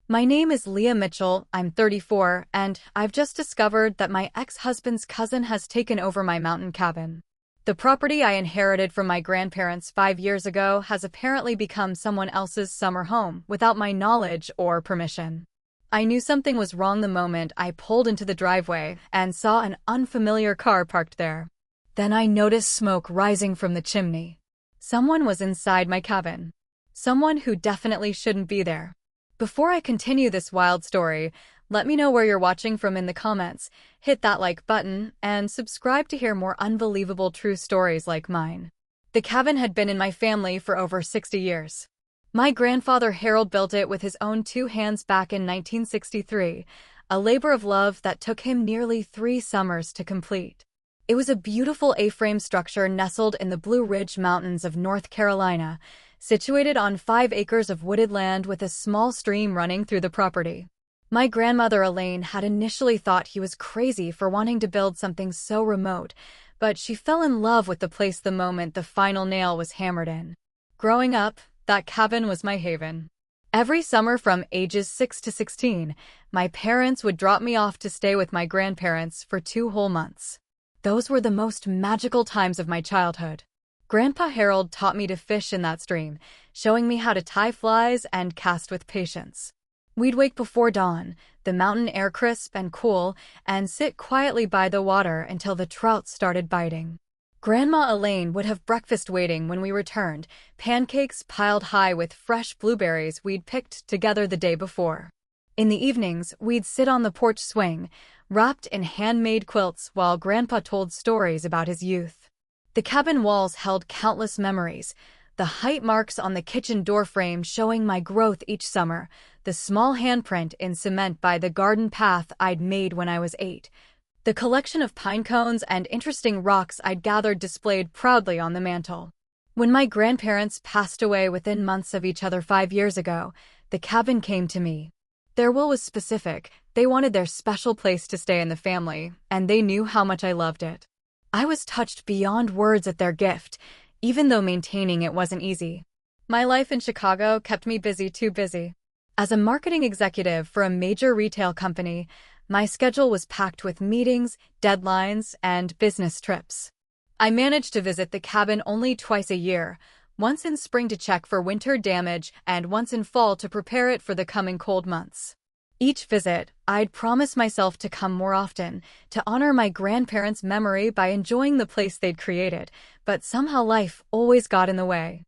My name is Leah Mitchell, I'm 34, and I've just discovered that my ex-husband's cousin has taken over my mountain cabin. The property I inherited from my grandparents 5 years ago has apparently become someone else's summer home without my knowledge or permission. I knew something was wrong the moment I pulled into the driveway and saw an unfamiliar car parked there. Then I noticed smoke rising from the chimney. Someone was inside my cabin. Someone who definitely shouldn't be there. Before I continue this wild story, let me know where you're watching from in the comments, hit that like button, and subscribe to hear more unbelievable true stories like mine. The cabin had been in my family for over 60 years. My grandfather Harold built it with his own two hands back in 1963, a labor of love that took him nearly 3 summers to complete. It was a beautiful A-frame structure nestled in the Blue Ridge Mountains of North Carolina, situated on 5 acres of wooded land with a small stream running through the property. My grandmother Elaine had initially thought he was crazy for wanting to build something so remote, but she fell in love with the place the moment the final nail was hammered in. Growing up, that cabin was my haven. Every summer from ages 6 to 16, my parents would drop me off to stay with my grandparents for 2 whole months. Those were the most magical times of my childhood. Grandpa Harold taught me to fish in that stream, showing me how to tie flies and cast with patience. We'd wake before dawn, the mountain air crisp and cool, and sit quietly by the water until the trout started biting. Grandma Elaine would have breakfast waiting when we returned, pancakes piled high with fresh blueberries we'd picked together the day before. In the evenings, we'd sit on the porch swing, wrapped in handmade quilts while Grandpa told stories about his youth. The cabin walls held countless memories, the height marks on the kitchen doorframe showing my growth each summer, the small handprint in cement by the garden path I'd made when I was 8, the collection of pine cones and interesting rocks I'd gathered displayed proudly on the mantel. When my grandparents passed away within months of each other 5 years ago, the cabin came to me. Their will was specific. They wanted their special place to stay in the family, and they knew how much I loved it. I was touched beyond words at their gift, even though maintaining it wasn't easy. My life in Chicago kept me busy, too busy. As a marketing executive for a major retail company, my schedule was packed with meetings, deadlines, and business trips. I managed to visit the cabin only twice a year, once in spring to check for winter damage and once in fall to prepare it for the coming cold months. Each visit, I'd promise myself to come more often, to honor my grandparents' memory by enjoying the place they'd created, but somehow life always got in the way.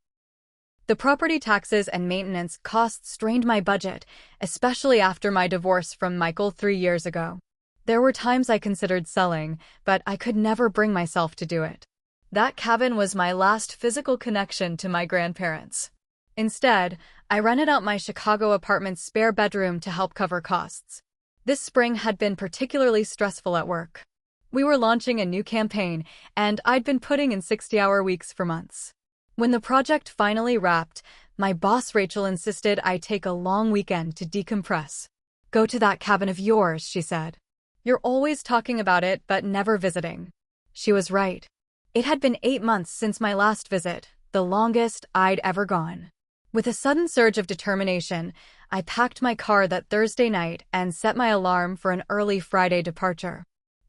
The property taxes and maintenance costs strained my budget, especially after my divorce from Michael 3 years ago. There were times I considered selling, but I could never bring myself to do it. That cabin was my last physical connection to my grandparents. Instead, I rented out my Chicago apartment's spare bedroom to help cover costs. This spring had been particularly stressful at work. We were launching a new campaign, and I'd been putting in 60-hour weeks for months. When the project finally wrapped, my boss Rachel insisted I take a long weekend to decompress. "Go to that cabin of yours," she said. "You're always talking about it but never visiting." She was right. It had been 8 months since my last visit, the longest I'd ever gone. With a sudden surge of determination, I packed my car that Thursday night and set my alarm for an early Friday departure.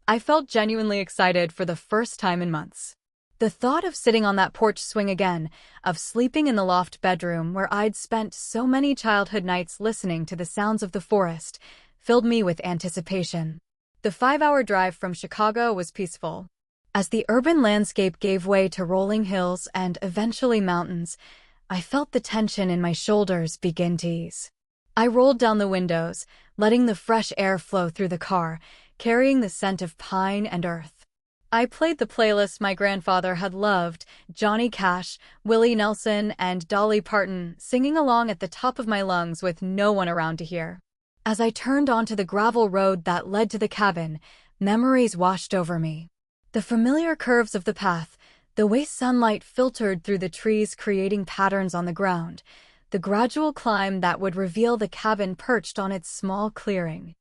I felt genuinely excited for the first time in months. The thought of sitting on that porch swing again, of sleeping in the loft bedroom where I'd spent so many childhood nights listening to the sounds of the forest, filled me with anticipation. The 5-hour drive from Chicago was peaceful. As the urban landscape gave way to rolling hills and eventually mountains, I felt the tension in my shoulders begin to ease. I rolled down the windows, letting the fresh air flow through the car, carrying the scent of pine and earth. I played the playlist my grandfather had loved, Johnny Cash, Willie Nelson, and Dolly Parton, singing along at the top of my lungs with no one around to hear. As I turned onto the gravel road that led to the cabin, memories washed over me. The familiar curves of the path, the way sunlight filtered through the trees creating patterns on the ground, the gradual climb that would reveal the cabin perched on its small clearing.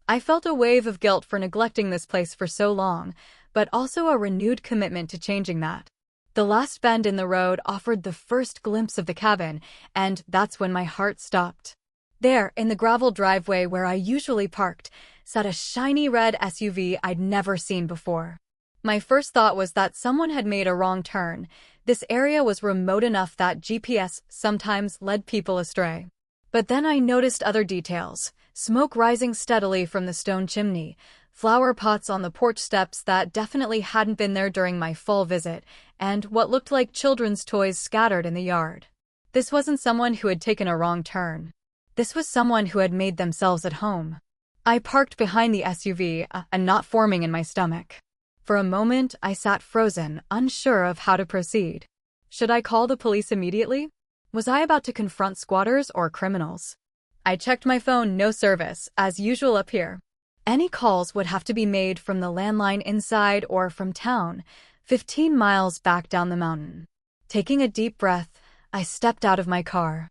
I felt a wave of guilt for neglecting this place for so long, but also a renewed commitment to changing that. The last bend in the road offered the first glimpse of the cabin, and that's when my heart stopped. There, in the gravel driveway where I usually parked, sat a shiny red SUV I'd never seen before. My first thought was that someone had made a wrong turn. This area was remote enough that GPS sometimes led people astray. But then I noticed other details: smoke rising steadily from the stone chimney, flower pots on the porch steps that definitely hadn't been there during my fall visit, and what looked like children's toys scattered in the yard. This wasn't someone who had taken a wrong turn. This was someone who had made themselves at home. I parked behind the SUV, a knot forming in my stomach. For a moment, I sat frozen, unsure of how to proceed. Should I call the police immediately? Was I about to confront squatters or criminals? I checked my phone, no service, as usual up here. Any calls would have to be made from the landline inside or from town, 15 miles back down the mountain. Taking a deep breath, I stepped out of my car.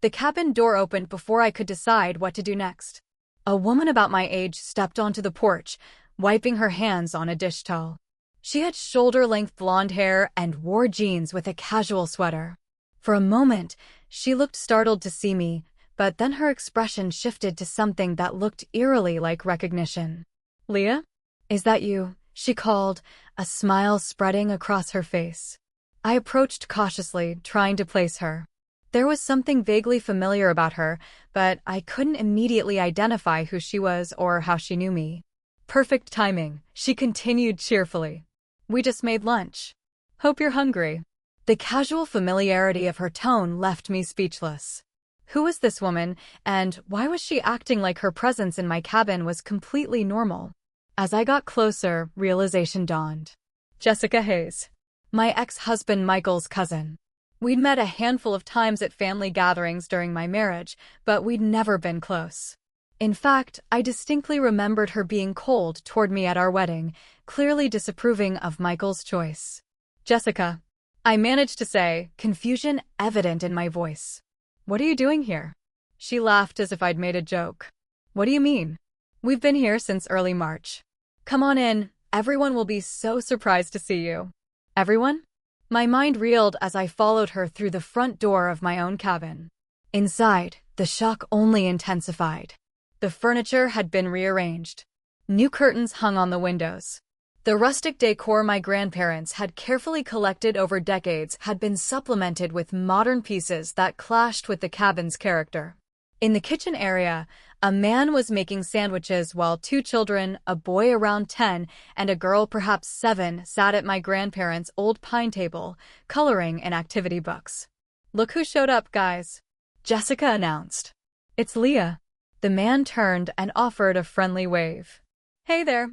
The cabin door opened before I could decide what to do next. A woman about my age stepped onto the porch, wiping her hands on a dish towel. She had shoulder-length blonde hair and wore jeans with a casual sweater. For a moment, she looked startled to see me, but then her expression shifted to something that looked eerily like recognition. "Leah? Is that you?" she called, a smile spreading across her face. I approached cautiously, trying to place her. There was something vaguely familiar about her, but I couldn't immediately identify who she was or how she knew me. "Perfect timing," she continued cheerfully. "We just made lunch. Hope you're hungry." The casual familiarity of her tone left me speechless. Who was this woman, and why was she acting like her presence in my cabin was completely normal? As I got closer, realization dawned. Jessica Hayes. My ex-husband Michael's cousin. We'd met a handful of times at family gatherings during my marriage, but we'd never been close. In fact, I distinctly remembered her being cold toward me at our wedding, clearly disapproving of Michael's choice. "Jessica," I managed to say, confusion evident in my voice. "What are you doing here?" She laughed as if I'd made a joke. "What do you mean? We've been here since early March. Come on in, everyone will be so surprised to see you." "Everyone?" My mind reeled as I followed her through the front door of my own cabin. Inside, the shock only intensified. The furniture had been rearranged. New curtains hung on the windows. The rustic decor my grandparents had carefully collected over decades had been supplemented with modern pieces that clashed with the cabin's character. In the kitchen area, a man was making sandwiches while two children, a boy around 10 and a girl perhaps 7, sat at my grandparents' old pine table, coloring in activity books. "Look who showed up, guys," Jessica announced. "It's Leah." The man turned and offered a friendly wave. "Hey there.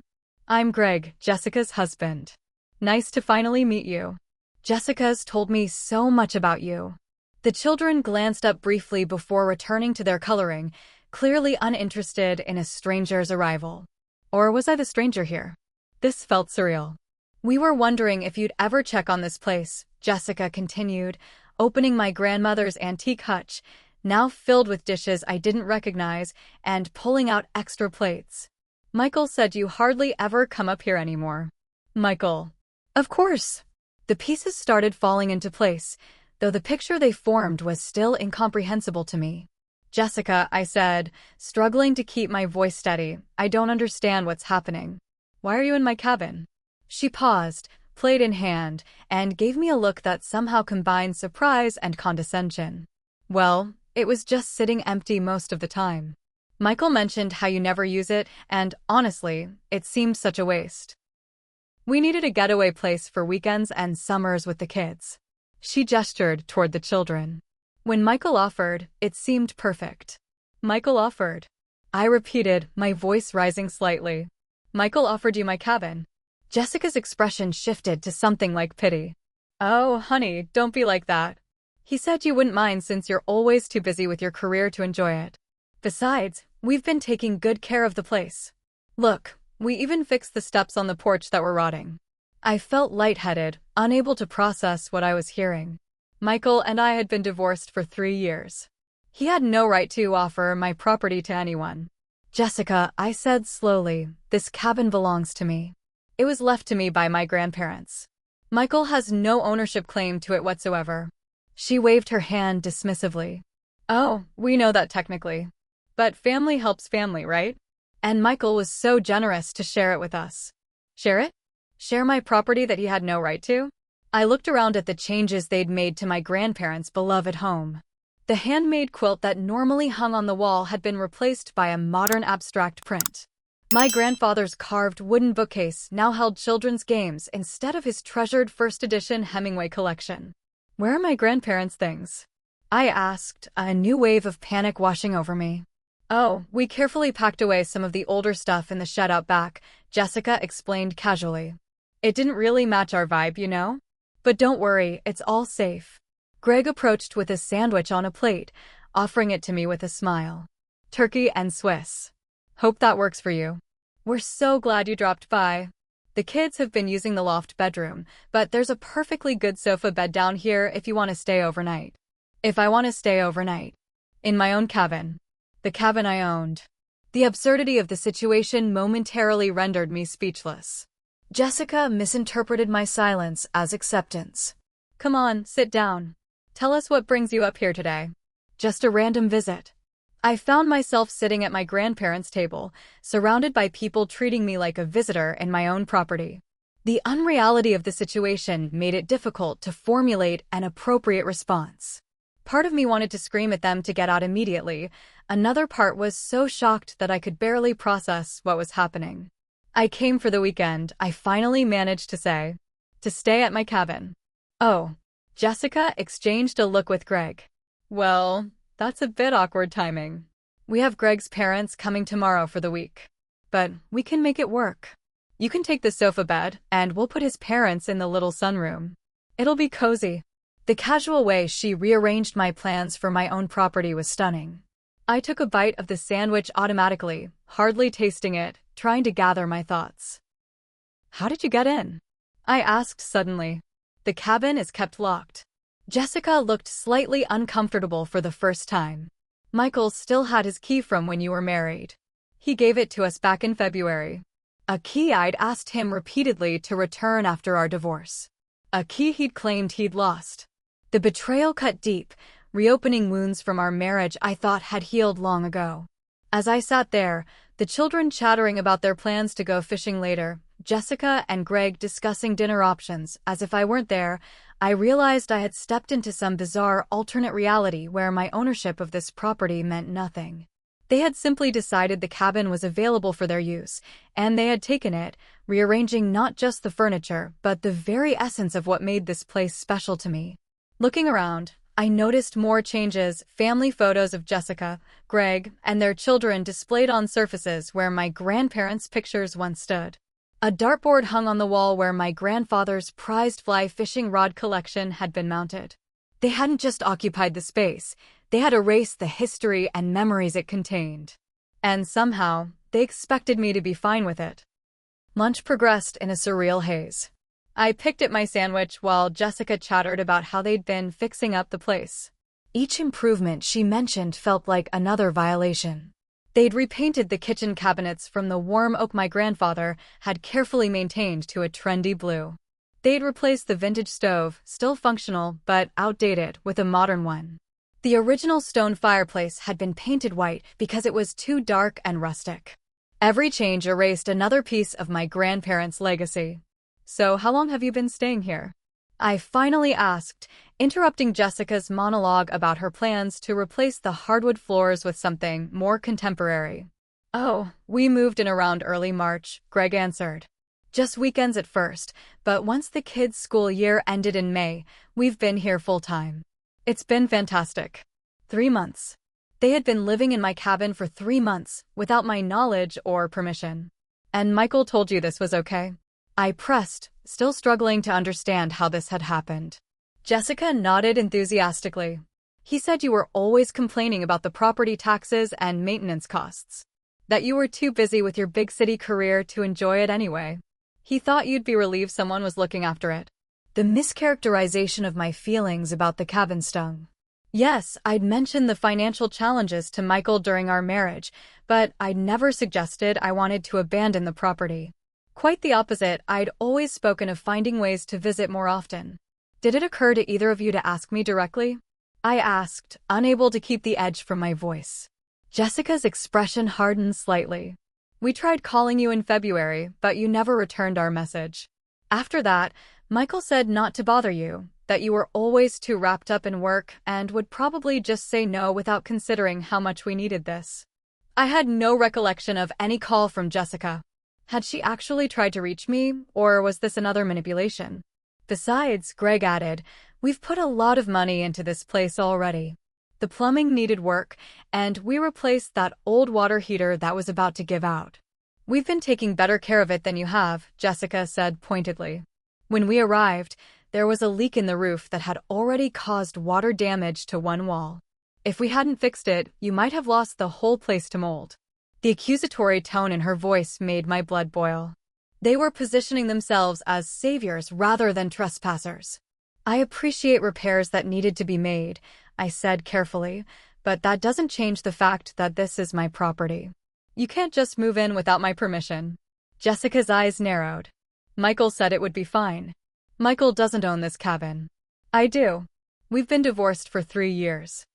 I'm Greg, Jessica's husband. Nice to finally meet you. Jessica's told me so much about you." The children glanced up briefly before returning to their coloring, clearly uninterested in a stranger's arrival. Or was I the stranger here? This felt surreal. "We were wondering if you'd ever check on this place," Jessica continued, opening my grandmother's antique hutch, now filled with dishes I didn't recognize, and pulling out extra plates. "Michael said you hardly ever come up here anymore." "Michael." "Of course." The pieces started falling into place, though the picture they formed was still incomprehensible to me. "Jessica," I said, struggling to keep my voice steady, "I don't understand what's happening. Why are you in my cabin?" She paused, plate in hand, and gave me a look that somehow combined surprise and condescension. "Well, it was just sitting empty most of the time. Michael mentioned how you never use it, and honestly, it seemed such a waste. We needed a getaway place for weekends and summers with the kids." She gestured toward the children. "When Michael offered, it seemed perfect." "Michael offered?" I repeated, my voice rising slightly. "Michael offered you my cabin." Jessica's expression shifted to something like pity. "Oh, honey, don't be like that. He said you wouldn't mind since you're always too busy with your career to enjoy it. Besides, we've been taking good care of the place. Look, we even fixed the steps on the porch that were rotting." I felt lightheaded, unable to process what I was hearing. Michael and I had been divorced for 3 years. He had no right to offer my property to anyone. "Jessica," I said slowly, "this cabin belongs to me. It was left to me by my grandparents. Michael has no ownership claim to it whatsoever." She waved her hand dismissively. Oh, we know that technically. But family helps family, right? And Michael was so generous to share it with us. Share it? Share my property that he had no right to? I looked around at the changes they'd made to my grandparents' beloved home. The handmade quilt that normally hung on the wall had been replaced by a modern abstract print. My grandfather's carved wooden bookcase now held children's games instead of his treasured first edition Hemingway collection. Where are my grandparents' things? I asked, a new wave of panic washing over me. Oh, we carefully packed away some of the older stuff in the shed out back, Jessica explained casually. It didn't really match our vibe, you know? But don't worry, it's all safe. Greg approached with a sandwich on a plate, offering it to me with a smile. Turkey and Swiss. Hope that works for you. We're so glad you dropped by. The kids have been using the loft bedroom, but there's a perfectly good sofa bed down here if you want to stay overnight. If I want to stay overnight. In my own cabin. The cabin I owned. The absurdity of the situation momentarily rendered me speechless. Jessica misinterpreted my silence as acceptance. Come on, sit down. Tell us what brings you up here today. Just a random visit. I found myself sitting at my grandparents' table, surrounded by people treating me like a visitor in my own property. The unreality of the situation made it difficult to formulate an appropriate response. Part of me wanted to scream at them to get out immediately. Another part was so shocked that I could barely process what was happening. I came for the weekend, I finally managed to say. To stay at my cabin. Oh. Jessica exchanged a look with Greg. Well, that's a bit awkward timing. We have Greg's parents coming tomorrow for the week. But we can make it work. You can take the sofa bed, and we'll put his parents in the little sunroom. It'll be cozy. The casual way she rearranged my plans for my own property was stunning. I took a bite of the sandwich automatically, hardly tasting it, trying to gather my thoughts. How did you get in? I asked suddenly. The cabin is kept locked. Jessica looked slightly uncomfortable for the first time. Michael still had his key from when you were married. He gave it to us back in February. A key I'd asked him repeatedly to return after our divorce. A key he'd claimed he'd lost. The betrayal cut deep, reopening wounds from our marriage I thought had healed long ago. As I sat there, the children chattering about their plans to go fishing later, Jessica and Greg discussing dinner options, as if I weren't there, I realized I had stepped into some bizarre alternate reality where my ownership of this property meant nothing. They had simply decided the cabin was available for their use, and they had taken it, rearranging not just the furniture, but the very essence of what made this place special to me. Looking around, I noticed more changes, family photos of Jessica, Greg, and their children displayed on surfaces where my grandparents' pictures once stood. A dartboard hung on the wall where my grandfather's prized fly fishing rod collection had been mounted. They hadn't just occupied the space, they had erased the history and memories it contained. And somehow, they expected me to be fine with it. Lunch progressed in a surreal haze. I picked at my sandwich while Jessica chattered about how they'd been fixing up the place. Each improvement she mentioned felt like another violation. They'd repainted the kitchen cabinets from the warm oak my grandfather had carefully maintained to a trendy blue. They'd replaced the vintage stove, still functional but outdated, with a modern one. The original stone fireplace had been painted white because it was too dark and rustic. Every change erased another piece of my grandparents' legacy. So how long have you been staying here? I finally asked, interrupting Jessica's monologue about her plans to replace the hardwood floors with something more contemporary. Oh, we moved in around early March, Greg answered. Just weekends at first, but once the kids' school year ended in May, we've been here full-time. It's been fantastic. 3 months. They had been living in my cabin for 3 months, without my knowledge or permission. And Michael told you this was okay? I pressed, still struggling to understand how this had happened. Jessica nodded enthusiastically. He said you were always complaining about the property taxes and maintenance costs. That you were too busy with your big city career to enjoy it anyway. He thought you'd be relieved someone was looking after it. The mischaracterization of my feelings about the cabin stung. Yes, I'd mentioned the financial challenges to Michael during our marriage, but I'd never suggested I wanted to abandon the property. Quite the opposite, I'd always spoken of finding ways to visit more often. Did it occur to either of you to ask me directly? I asked, unable to keep the edge from my voice. Jessica's expression hardened slightly. We tried calling you in February, but you never returned our message. After that, Michael said not to bother you, that you were always too wrapped up in work and would probably just say no without considering how much we needed this. I had no recollection of any call from Jessica. Had she actually tried to reach me, or was this another manipulation? Besides, Greg added, we've put a lot of money into this place already. The plumbing needed work, and we replaced that old water heater that was about to give out. We've been taking better care of it than you have, Jessica said pointedly. When we arrived, there was a leak in the roof that had already caused water damage to one wall. If we hadn't fixed it, you might have lost the whole place to mold. The accusatory tone in her voice made my blood boil. They were positioning themselves as saviors rather than trespassers. I appreciate repairs that needed to be made, I said carefully, but that doesn't change the fact that this is my property. You can't just move in without my permission. Jessica's eyes narrowed. Michael said it would be fine. Michael doesn't own this cabin. I do. We've been divorced for 3 years.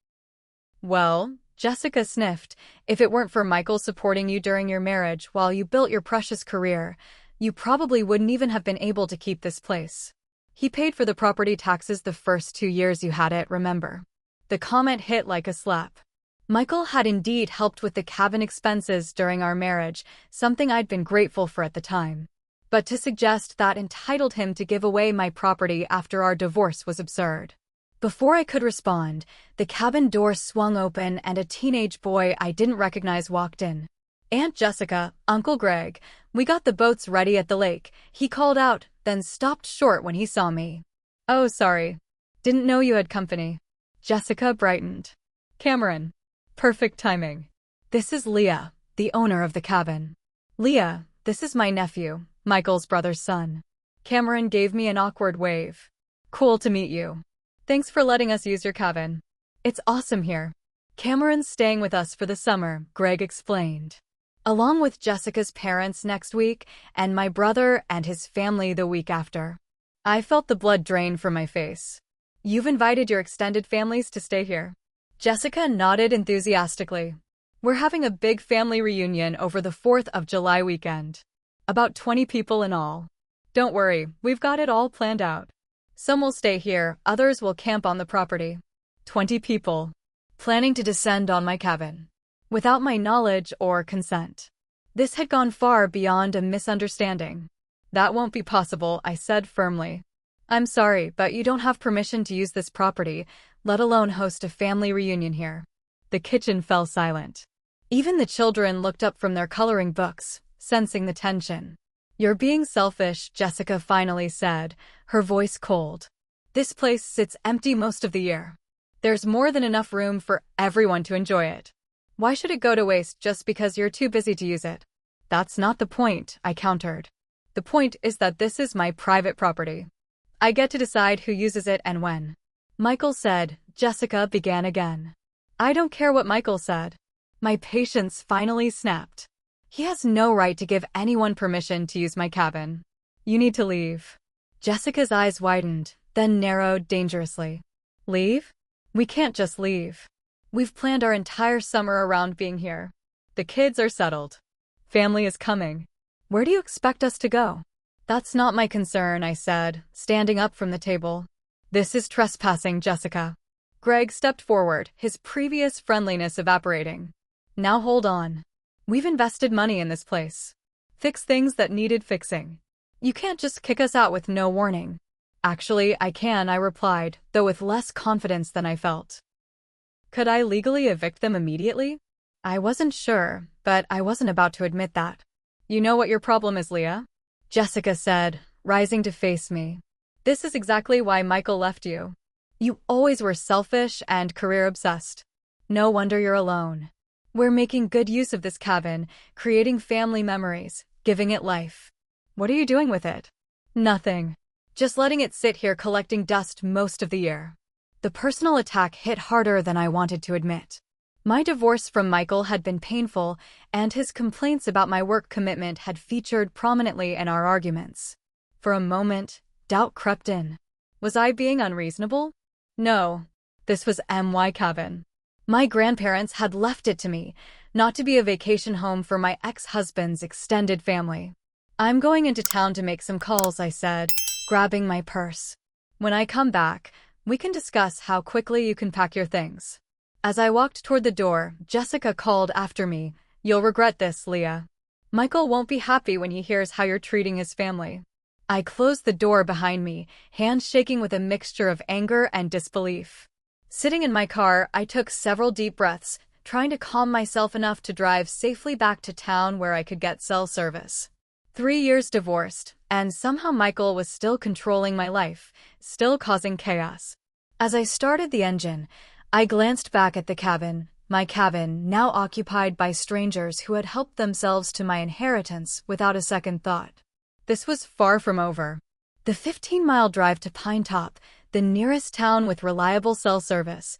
Well, Jessica sniffed, if it weren't for Michael supporting you during your marriage while you built your precious career, you probably wouldn't even have been able to keep this place. He paid for the property taxes the first 2 years you had it, remember? The comment hit like a slap. Michael had indeed helped with the cabin expenses during our marriage, something I'd been grateful for at the time. But to suggest that entitled him to give away my property after our divorce was absurd. Before I could respond, the cabin door swung open and a teenage boy I didn't recognize walked in. Aunt Jessica, Uncle Greg, we got the boats ready at the lake, he called out, then stopped short when he saw me. Oh, sorry. Didn't know you had company. Jessica brightened. Cameron. Perfect timing. This is Leah, the owner of the cabin. Leah, this is my nephew, Michael's brother's son. Cameron gave me an awkward wave. Cool to meet you. Thanks for letting us use your cabin. It's awesome here. Cameron's staying with us for the summer, Greg explained. Along with Jessica's parents next week, and my brother and his family the week after. I felt the blood drain from my face. You've invited your extended families to stay here? Jessica nodded enthusiastically. We're having a big family reunion over the 4th of July weekend. About 20 people in all. Don't worry, we've got it all planned out. Some will stay here, others will camp on the property. 20 people. Planning to descend on my cabin. Without my knowledge or consent. This had gone far beyond a misunderstanding. That won't be possible, I said firmly. I'm sorry, but you don't have permission to use this property, let alone host a family reunion here. The kitchen fell silent. Even the children looked up from their coloring books, sensing the tension. You're being selfish, Jessica finally said, her voice cold. This place sits empty most of the year. There's more than enough room for everyone to enjoy it. Why should it go to waste just because you're too busy to use it? That's not the point, I countered. The point is that this is my private property. I get to decide who uses it and when. Michael said, Jessica began again. I don't care what Michael said. My patience finally snapped. He has no right to give anyone permission to use my cabin. You need to leave. Jessica's eyes widened, then narrowed dangerously. Leave? We can't just leave. We've planned our entire summer around being here. The kids are settled. Family is coming. Where do you expect us to go? That's not my concern, I said, standing up from the table. This is trespassing, Jessica. Greg stepped forward, his previous friendliness evaporating. Now hold on. We've invested money in this place. Fix things that needed fixing. You can't just kick us out with no warning. Actually, I can, I replied, though with less confidence than I felt. Could I legally evict them immediately? I wasn't sure, but I wasn't about to admit that. You know what your problem is, Leah? Jessica said, rising to face me. This is exactly why Michael left you. You always were selfish and career-obsessed. No wonder you're alone. We're making good use of this cabin, creating family memories, giving it life. What are you doing with it? Nothing. Just letting it sit here collecting dust most of the year. The personal attack hit harder than I wanted to admit. My divorce from Michael had been painful, and his complaints about my work commitment had featured prominently in our arguments. For a moment, doubt crept in. Was I being unreasonable? No. This was my cabin. My grandparents had left it to me, not to be a vacation home for my ex-husband's extended family. I'm going into town to make some calls, I said, grabbing my purse. When I come back, we can discuss how quickly you can pack your things. As I walked toward the door, Jessica called after me, "You'll regret this, Leah. Michael won't be happy when he hears how you're treating his family." I closed the door behind me, hands shaking with a mixture of anger and disbelief. Sitting in my car, I took several deep breaths, trying to calm myself enough to drive safely back to town where I could get cell service. 3 years divorced, and somehow Michael was still controlling my life, still causing chaos. As I started the engine, I glanced back at the cabin, my cabin now occupied by strangers who had helped themselves to my inheritance without a second thought. This was far from over. The 15-mile drive to Pine Top, the nearest town with reliable cell service,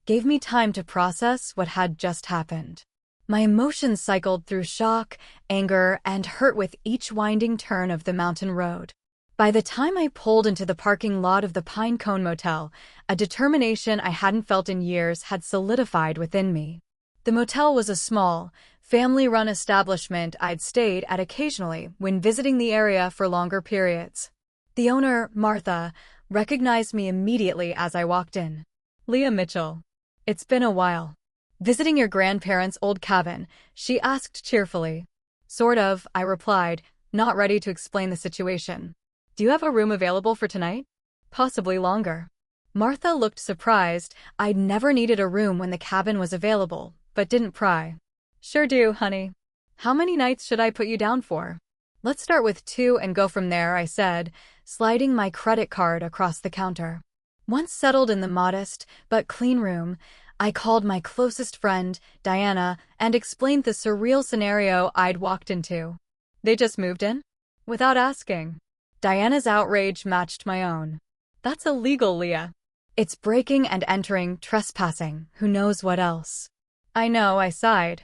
gave me time to process what had just happened. My emotions cycled through shock, anger, and hurt with each winding turn of the mountain road. By the time I pulled into the parking lot of the Pine Cone Motel, a determination I hadn't felt in years had solidified within me. The motel was a small, family-run establishment I'd stayed at occasionally when visiting the area for longer periods. The owner, Martha, recognized me immediately as I walked in. "Leah Mitchell. It's been a while. Visiting your grandparents' old cabin," she asked cheerfully. "Sort of," I replied, not ready to explain the situation. "Do you have a room available for tonight? Possibly longer." Martha looked surprised. I'd never needed a room when the cabin was available, but didn't pry. "Sure do, honey. How many nights should I put you down for?" "Let's start with 2 and go from there," I said, sliding my credit card across the counter. Once settled in the modest but clean room, I called my closest friend, Diana, and explained the surreal scenario I'd walked into. "They just moved in?" "Without asking." Diana's outrage matched my own. "That's illegal, Leah. It's breaking and entering, trespassing, who knows what else." "I know," I sighed.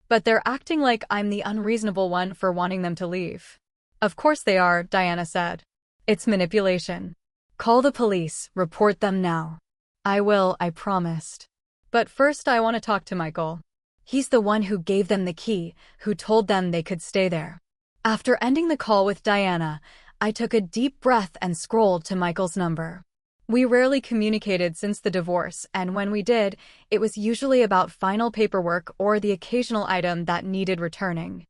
"But they're acting like I'm the unreasonable one for wanting them to leave." "Of course they are," Diana said. "It's manipulation. Call the police, report them now." "I will," I promised. "But first I want to talk to Michael. He's the one who gave them the key, who told them they could stay there." After ending the call with Diana, I took a deep breath and scrolled to Michael's number. We rarely communicated since the divorce, and when we did, it was usually about final paperwork or the occasional item that needed returning.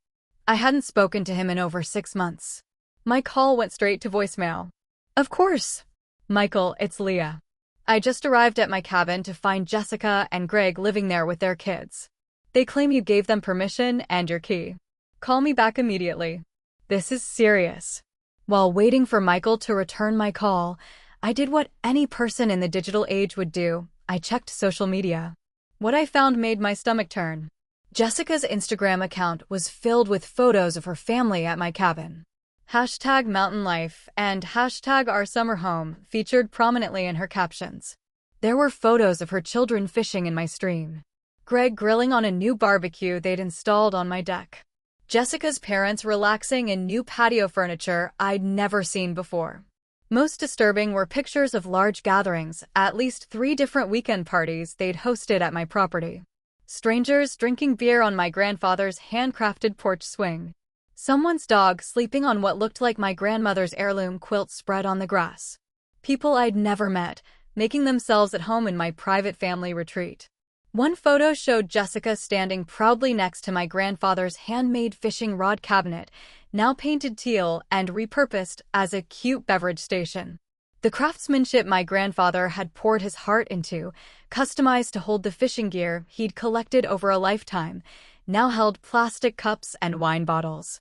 I hadn't spoken to him in over 6 months. My call went straight to voicemail. "Of course." "Michael, it's Leah. I just arrived at my cabin to find Jessica and Greg living there with their kids. They claim you gave them permission and your key. Call me back immediately. This is serious." While waiting for Michael to return my call, I did what any person in the digital age would do. I checked social media. What I found made my stomach turn. Jessica's Instagram account was filled with photos of her family at my cabin. #mountainlife and #oursummerhome featured prominently in her captions. There were photos of her children fishing in my stream. Greg grilling on a new barbecue they'd installed on my deck. Jessica's parents relaxing in new patio furniture I'd never seen before. Most disturbing were pictures of large gatherings, at least 3 different weekend parties they'd hosted at my property. Strangers drinking beer on my grandfather's handcrafted porch swing. Someone's dog sleeping on what looked like my grandmother's heirloom quilt spread on the grass. People I'd never met, making themselves at home in my private family retreat. One photo showed Jessica standing proudly next to my grandfather's handmade fishing rod cabinet, now painted teal and repurposed as a cute beverage station. The craftsmanship my grandfather had poured his heart into, customized to hold the fishing gear he'd collected over a lifetime, now held plastic cups and wine bottles.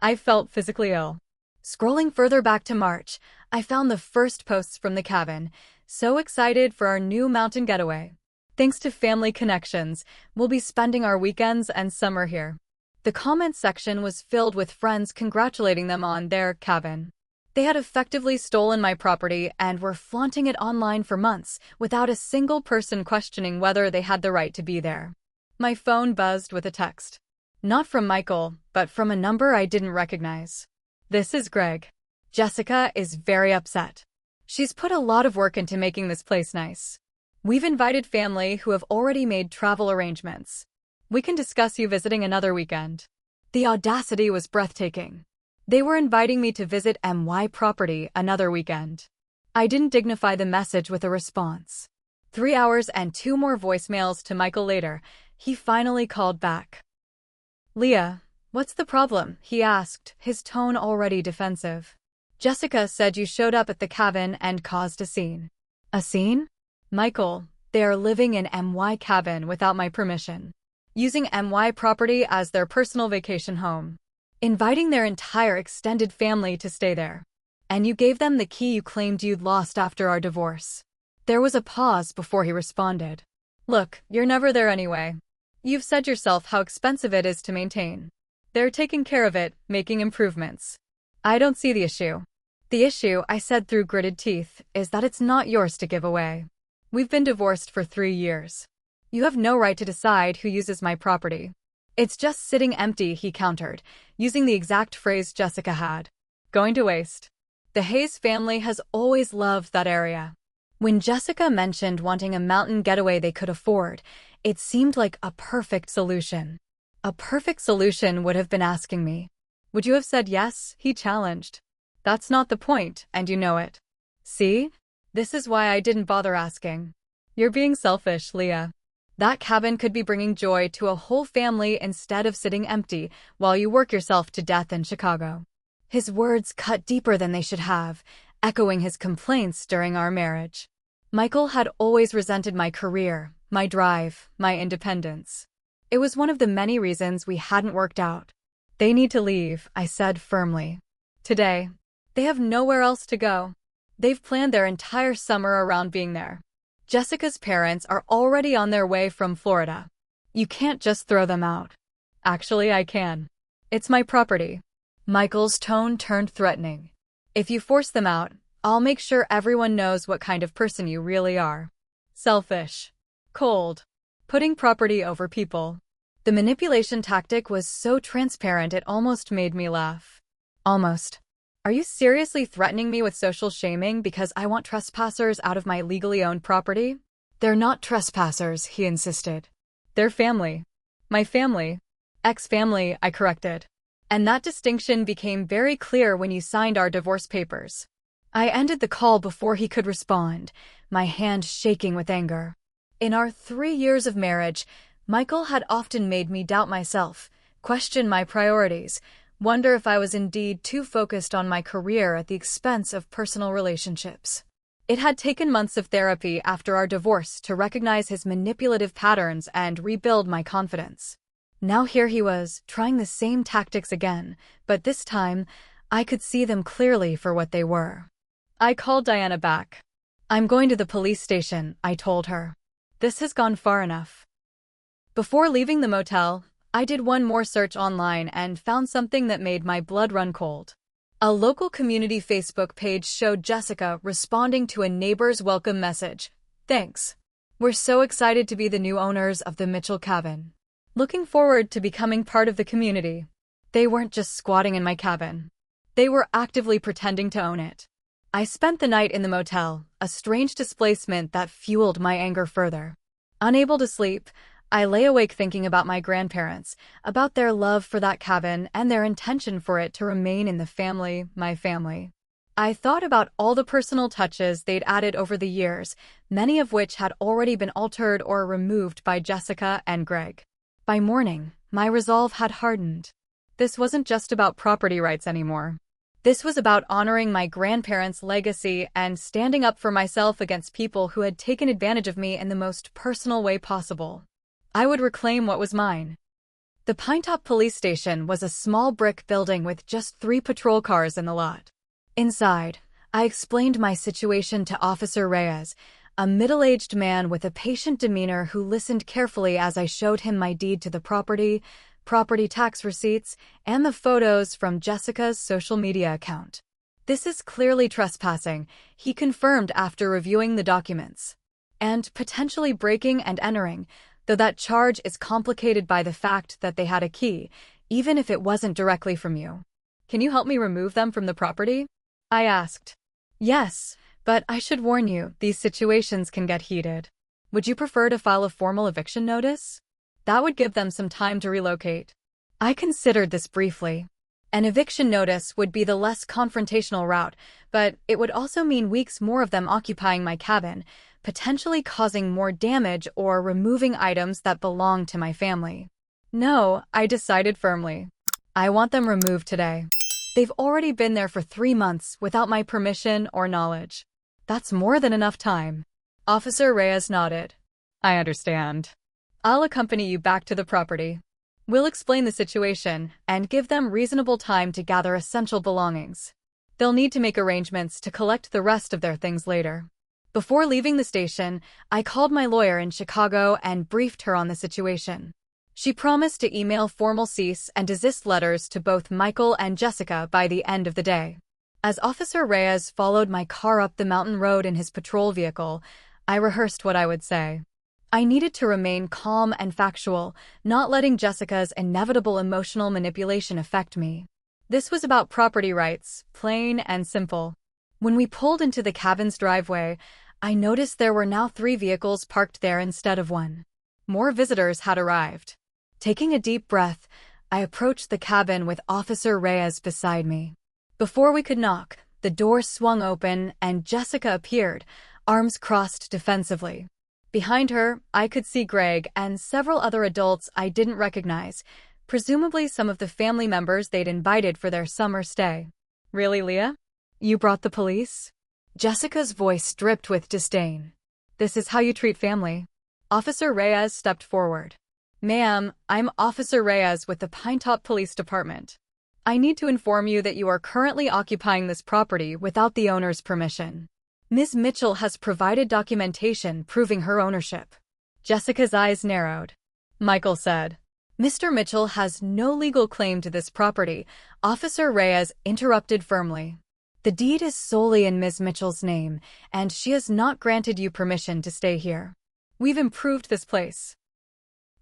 I felt physically ill. Scrolling further back to March, I found the first posts from the cabin. "So excited for our new mountain getaway. Thanks to family connections, we'll be spending our weekends and summer here." The comments section was filled with friends congratulating them on their cabin. They had effectively stolen my property and were flaunting it online for months without a single person questioning whether they had the right to be there. My phone buzzed with a text. Not from Michael, but from a number I didn't recognize. "This is Greg. Jessica is very upset. She's put a lot of work into making this place nice. We've invited family who have already made travel arrangements. We can discuss you visiting another weekend. The audacity was breathtaking. They were inviting me to visit MY property another weekend. I didn't dignify the message with a response. 3 hours and 2 more voicemails to Michael later, he finally called back. Leah, what's the problem? He asked, his tone already defensive. Jessica said you showed up at the cabin and caused a scene. A scene? Michael, they are living in MY cabin without my permission, using MY property as their personal vacation home, inviting their entire extended family to stay there. And you gave them the key you claimed you'd lost after our divorce. There was a pause before he responded. Look, you're never there anyway. You've said yourself how expensive it is to maintain. They're taking care of it, making improvements. I don't see the issue. The issue, I said through gritted teeth, is that it's not yours to give away. We've been divorced for 3 years. You have no right to decide who uses my property. It's just sitting empty, he countered, using the exact phrase Jessica had. Going to waste. The Hayes family has always loved that area. When Jessica mentioned wanting a mountain getaway they could afford, it seemed like a perfect solution. A perfect solution would have been asking me. Would you have said yes? He challenged. That's not the point, and you know it. See? This is why I didn't bother asking. You're being selfish, Leah. That cabin could be bringing joy to a whole family instead of sitting empty while you work yourself to death in Chicago. His words cut deeper than they should have, echoing his complaints during our marriage. Michael had always resented my career, my drive, my independence. It was one of the many reasons we hadn't worked out. They need to leave, I said firmly. Today, they have nowhere else to go. They've planned their entire summer around being there. Jessica's parents are already on their way from Florida. You can't just throw them out. Actually, I can. It's my property. Michael's tone turned threatening. If you force them out, I'll make sure everyone knows what kind of person you really are. Selfish. Cold. Putting property over people. The manipulation tactic was so transparent it almost made me laugh. Almost. Are you seriously threatening me with social shaming because I want trespassers out of my legally owned property? They're not trespassers, he insisted. They're family. My family. Ex-family, I corrected. And that distinction became very clear when you signed our divorce papers. I ended the call before he could respond, my hand shaking with anger. In our 3 years of marriage, Michael had often made me doubt myself, question my priorities, wonder if I was indeed too focused on my career at the expense of personal relationships. It had taken months of therapy after our divorce to recognize his manipulative patterns and rebuild my confidence. Now here he was, trying the same tactics again, but this time, I could see them clearly for what they were. I called Diana back. I'm going to the police station, I told her. This has gone far enough. Before leaving the motel, I did one more search online and found something that made my blood run cold. A local community Facebook page showed Jessica responding to a neighbor's welcome message. Thanks. We're so excited to be the new owners of the Mitchell cabin. Looking forward to becoming part of the community. They weren't just squatting in my cabin. They were actively pretending to own it. I spent the night in the motel, a strange displacement that fueled my anger further. Unable to sleep, I lay awake thinking about my grandparents, about their love for that cabin and their intention for it to remain in the family, my family. I thought about all the personal touches they'd added over the years, many of which had already been altered or removed by Jessica and Greg. By morning, my resolve had hardened. This wasn't just about property rights anymore. This was about honoring my grandparents' legacy and standing up for myself against people who had taken advantage of me in the most personal way possible. I would reclaim what was mine. The Pinetop police station was a small brick building with just 3 patrol cars in the lot. Inside, I explained my situation to Officer Reyes, a middle-aged man with a patient demeanor who listened carefully as I showed him my deed to the property tax receipts, and the photos from Jessica's social media account. This is clearly trespassing, he confirmed after reviewing the documents. And potentially breaking and entering, though that charge is complicated by the fact that they had a key, even if it wasn't directly from you. Can you help me remove them from the property? I asked. Yes, but I should warn you, these situations can get heated. Would you prefer to file a formal eviction notice? That would give them some time to relocate. I considered this briefly. An eviction notice would be the less confrontational route, but it would also mean weeks more of them occupying my cabin, potentially causing more damage or removing items that belong to my family. No, I decided firmly. I want them removed today. They've already been there for 3 months without my permission or knowledge. That's more than enough time. Officer Reyes nodded. I understand. I'll accompany you back to the property. We'll explain the situation and give them reasonable time to gather essential belongings. They'll need to make arrangements to collect the rest of their things later. Before leaving the station, I called my lawyer in Chicago and briefed her on the situation. She promised to email formal cease and desist letters to both Michael and Jessica by the end of the day. As Officer Reyes followed my car up the mountain road in his patrol vehicle, I rehearsed what I would say. I needed to remain calm and factual, not letting Jessica's inevitable emotional manipulation affect me. This was about property rights, plain and simple. When we pulled into the cabin's driveway, I noticed there were now 3 vehicles parked there instead of 1. More visitors had arrived. Taking a deep breath, I approached the cabin with Officer Reyes beside me. Before we could knock, the door swung open and Jessica appeared, arms crossed defensively. Behind her, I could see Greg and several other adults I didn't recognize, presumably some of the family members they'd invited for their summer stay. Really, Leah? You brought the police? Jessica's voice dripped with disdain. This is how you treat family. Officer Reyes stepped forward. Ma'am, I'm Officer Reyes with the Pinetop Police Department. I need to inform you that you are currently occupying this property without the owner's permission. Ms. Mitchell has provided documentation proving her ownership. Jessica's eyes narrowed. Michael said, Mr. Mitchell has no legal claim to this property. Officer Reyes interrupted firmly. The deed is solely in Ms. Mitchell's name, and she has not granted you permission to stay here. We've improved this place.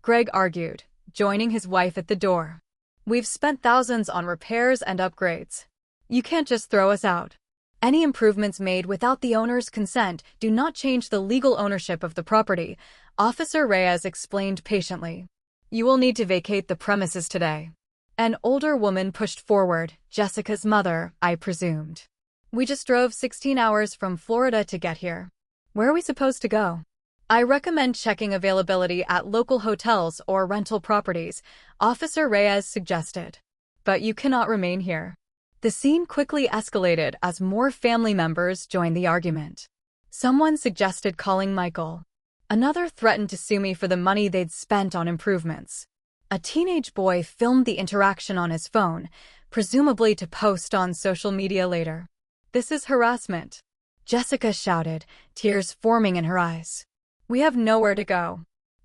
Greg argued, joining his wife at the door. We've spent thousands on repairs and upgrades. You can't just throw us out. Any improvements made without the owner's consent do not change the legal ownership of the property, Officer Reyes explained patiently. You will need to vacate the premises today. An older woman pushed forward, Jessica's mother, I presumed. We just drove 16 hours from Florida to get here. Where are we supposed to go? I recommend checking availability at local hotels or rental properties, Officer Reyes suggested. But you cannot remain here. The scene quickly escalated as more family members joined the argument. Someone suggested calling Michael. Another threatened to sue me for the money they'd spent on improvements. A teenage boy filmed the interaction on his phone, presumably to post on social media later. This is harassment, Jessica shouted, tears forming in her eyes. We have nowhere to go.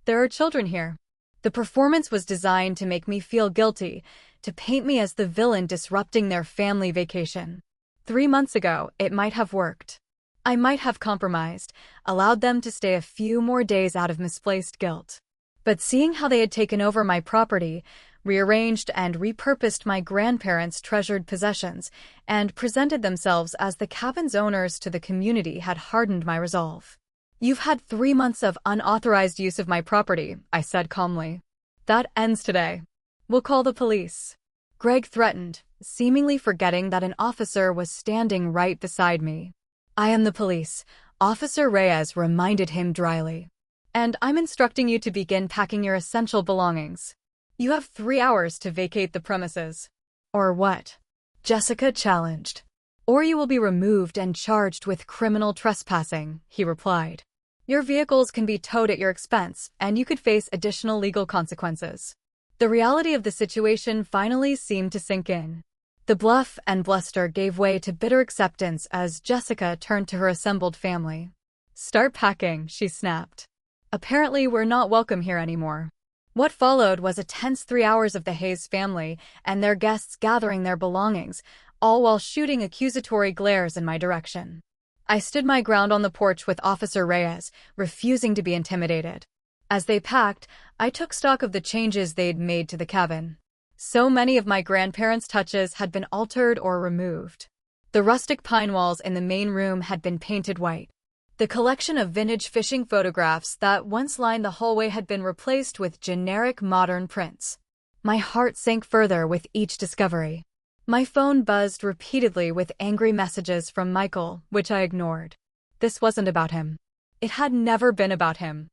There are children here. The performance was designed to make me feel guilty, to paint me as the villain disrupting their family vacation. 3 months ago, it might have worked. I might have compromised, allowed them to stay a few more days out of misplaced guilt. But seeing how they had taken over my property, rearranged and repurposed my grandparents' treasured possessions, and presented themselves as the cabin's owners to the community had hardened my resolve. You've had 3 months of unauthorized use of my property, I said calmly. That ends today. We'll call the police. Greg threatened, seemingly forgetting that an officer was standing right beside me. I am the police, Officer Reyes reminded him dryly. And I'm instructing you to begin packing your essential belongings. You have 3 hours to vacate the premises. Or what? Jessica challenged. Or you will be removed and charged with criminal trespassing, he replied. Your vehicles can be towed at your expense, and you could face additional legal consequences. The reality of the situation finally seemed to sink in. The bluff and bluster gave way to bitter acceptance as Jessica turned to her assembled family. Start packing, she snapped. Apparently we're not welcome here anymore. What followed was a tense 3 hours of the Hayes family and their guests gathering their belongings, all while shooting accusatory glares in my direction. I stood my ground on the porch with Officer Reyes, refusing to be intimidated. As they packed, I took stock of the changes they'd made to the cabin. So many of my grandparents' touches had been altered or removed. The rustic pine walls in the main room had been painted white. The collection of vintage fishing photographs that once lined the hallway had been replaced with generic modern prints. My heart sank further with each discovery. My phone buzzed repeatedly with angry messages from Michael, which I ignored. This wasn't about him. It had never been about him.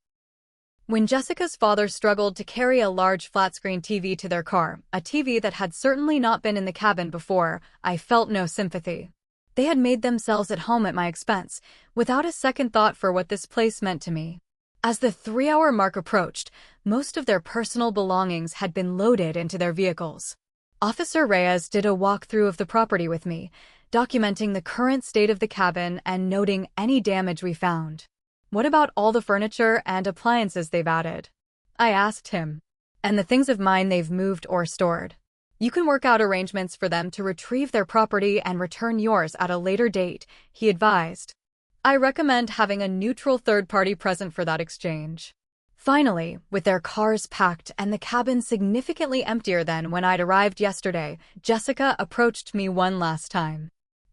When Jessica's father struggled to carry a large flat-screen TV to their car, a TV that had certainly not been in the cabin before, I felt no sympathy. They had made themselves at home at my expense, without a second thought for what this place meant to me. As the 3-hour mark approached, most of their personal belongings had been loaded into their vehicles. Officer Reyes did a walkthrough of the property with me, documenting the current state of the cabin and noting any damage we found. "What about all the furniture and appliances they've added?" I asked him. "And the things of mine they've moved or stored. You can work out arrangements for them to retrieve their property and return yours at a later date," he advised. "I recommend having a neutral third party present for that exchange." Finally, with their cars packed and the cabin significantly emptier than when I'd arrived yesterday, Jessica approached me one last time.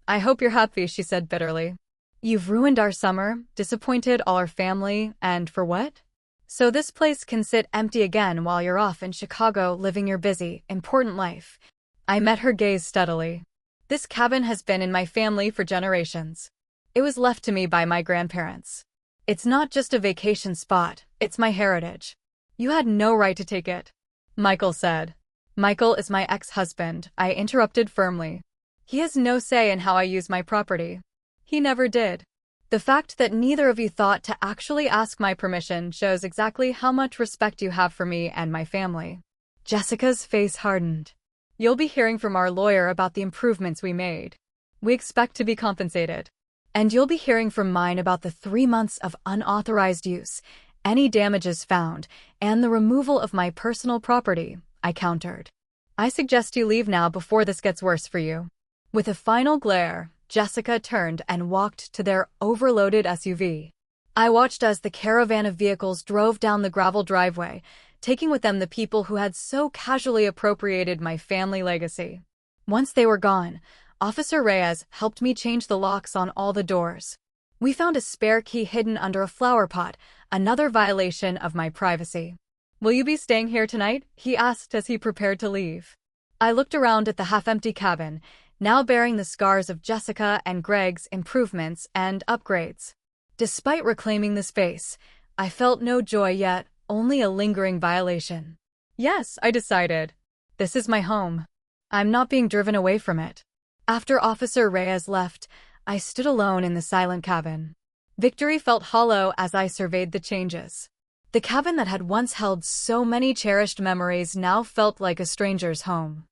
"I hope you're happy," she said bitterly. "You've ruined our summer, disappointed all our family, and for what? So this place can sit empty again while you're off in Chicago living your busy, important life." I met her gaze steadily. "This cabin has been in my family for generations. It was left to me by my grandparents. It's not just a vacation spot, it's my heritage. You had no right to take it," Michael said. "Michael is my ex-husband," I interrupted firmly. "He has no say in how I use my property. He never did." The fact that neither of you thought to actually ask my permission shows exactly how much respect you have for me and my family. Jessica's face hardened. "You'll be hearing from our lawyer about the improvements we made. We expect to be compensated. And you'll be hearing from mine about the 3 months of unauthorized use, any damages found, and the removal of my personal property," I countered. "I suggest you leave now before this gets worse for you." With a final glare, Jessica turned and walked to their overloaded SUV. I watched as the caravan of vehicles drove down the gravel driveway, taking with them the people who had so casually appropriated my family legacy. Once they were gone, Officer Reyes helped me change the locks on all the doors. We found a spare key hidden under a flower pot, another violation of my privacy. "Will you be staying here tonight?" he asked as he prepared to leave. I looked around at the half-empty cabin, now bearing the scars of Jessica and Greg's improvements and upgrades. Despite reclaiming the space, I felt no joy yet, only a lingering violation. Yes, I decided. This is my home. I'm not being driven away from it. After Officer Reyes left, I stood alone in the silent cabin. Victory felt hollow as I surveyed the changes. The cabin that had once held so many cherished memories now felt like a stranger's home.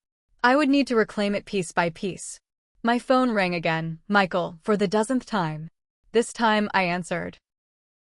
I would need to reclaim it piece by piece. My phone rang again, Michael, for the dozenth time. This time I answered.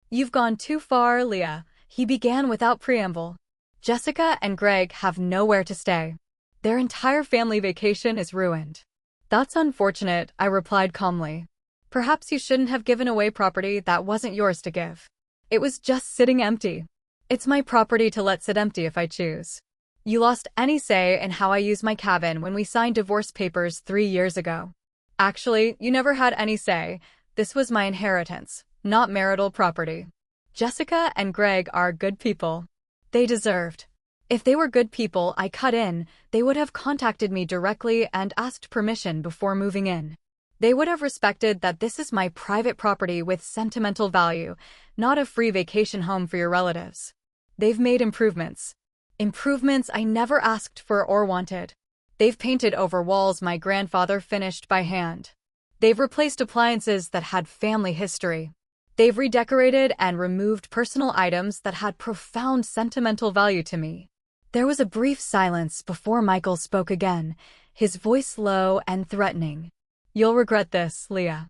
"You've gone too far, Leah," he began without preamble. "Jessica and Greg have nowhere to stay. Their entire family vacation is ruined." "That's unfortunate," I replied calmly. "Perhaps you shouldn't have given away property that wasn't yours to give. It was just sitting empty. It's my property to let sit empty if I choose. You lost any say in how I use my cabin when we signed divorce papers 3 years ago. Actually, you never had any say. This was my inheritance, not marital property. Jessica and Greg are good people. They deserved. If they were good people I cut in, they would have contacted me directly and asked permission before moving in. They would have respected that this is my private property with sentimental value, not a free vacation home for your relatives. They've made improvements. Improvements I never asked for or wanted. They've painted over walls my grandfather finished by hand. They've replaced appliances that had family history. They've redecorated and removed personal items that had profound sentimental value to me." There was a brief silence before Michael spoke again, his voice low and threatening. "You'll regret this, Leah.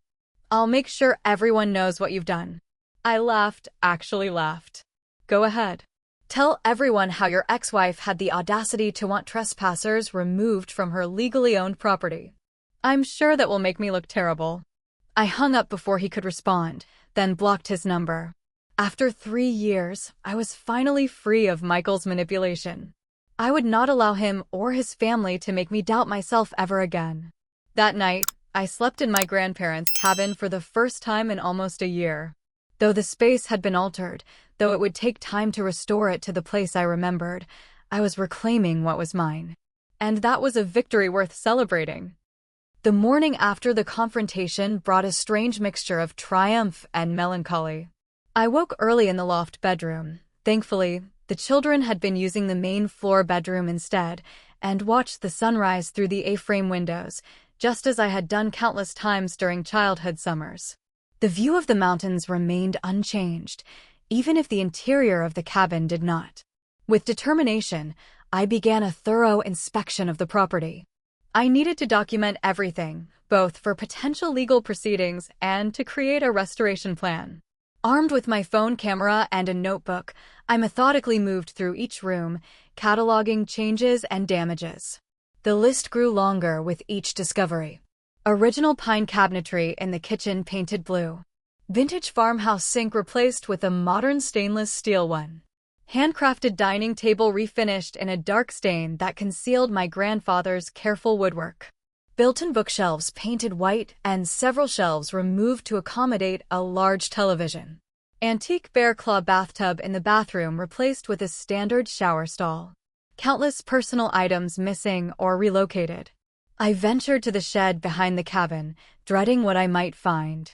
I'll make sure everyone knows what you've done." I laughed, actually laughed. "Go ahead. Tell everyone how your ex-wife had the audacity to want trespassers removed from her legally owned property. I'm sure that will make me look terrible." I hung up before he could respond, then blocked his number. After 3 years, I was finally free of Michael's manipulation. I would not allow him or his family to make me doubt myself ever again. That night, I slept in my grandparents' cabin for the first time in almost a year. Though the space had been altered, though it would take time to restore it to the place I remembered, I was reclaiming what was mine. And that was a victory worth celebrating. The morning after the confrontation brought a strange mixture of triumph and melancholy. I woke early in the loft bedroom. Thankfully, the children had been using the main floor bedroom instead, and watched the sunrise through the A-frame windows, just as I had done countless times during childhood summers. The view of the mountains remained unchanged, even if the interior of the cabin did not. With determination, I began a thorough inspection of the property. I needed to document everything, both for potential legal proceedings and to create a restoration plan. Armed with my phone camera and a notebook, I methodically moved through each room, cataloging changes and damages. The list grew longer with each discovery. Original pine cabinetry in the kitchen painted blue. Vintage farmhouse sink replaced with a modern stainless steel one. Handcrafted dining table refinished in a dark stain that concealed my grandfather's careful woodwork. Built-in bookshelves painted white and several shelves removed to accommodate a large television. Antique bear claw bathtub in the bathroom replaced with a standard shower stall. Countless personal items missing or relocated. I ventured to the shed behind the cabin, dreading what I might find.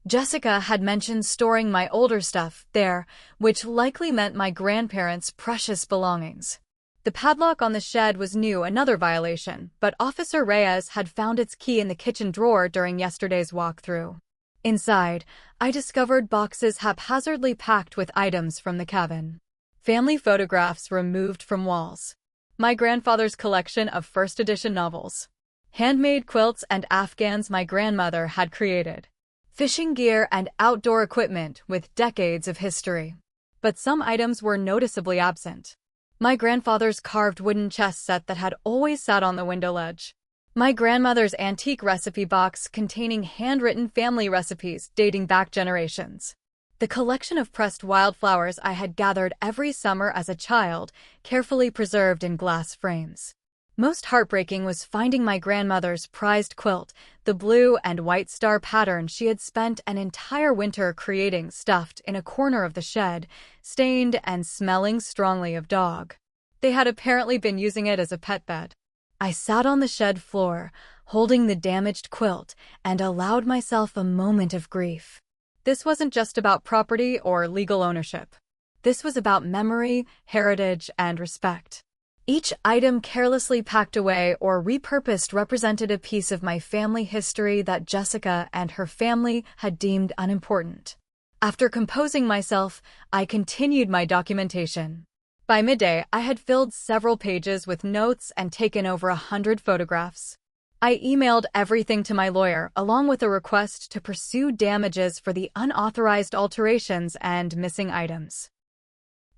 Jessica had mentioned storing my older stuff there, which likely meant my grandparents' precious belongings. The padlock on the shed was new, another violation, but Officer Reyes had found its key in the kitchen drawer during yesterday's walkthrough. Inside, I discovered boxes haphazardly packed with items from the cabin. Family photographs removed from walls. My grandfather's collection of first edition novels. Handmade quilts and afghans my grandmother had created. Fishing gear and outdoor equipment with decades of history. But some items were noticeably absent. My grandfather's carved wooden chess set that had always sat on the window ledge. My grandmother's antique recipe box containing handwritten family recipes dating back generations. The collection of pressed wildflowers I had gathered every summer as a child, carefully preserved in glass frames. Most heartbreaking was finding my grandmother's prized quilt, the blue and white star pattern she had spent an entire winter creating, stuffed in a corner of the shed, stained and smelling strongly of dog. They had apparently been using it as a pet bed. I sat on the shed floor, holding the damaged quilt, and allowed myself a moment of grief. This wasn't just about property or legal ownership. This was about memory, heritage, and respect. Each item carelessly packed away or repurposed represented a piece of my family history that Jessica and her family had deemed unimportant. After composing myself, I continued my documentation. By midday, I had filled several pages with notes and taken over 100 photographs. I emailed everything to my lawyer, along with a request to pursue damages for the unauthorized alterations and missing items.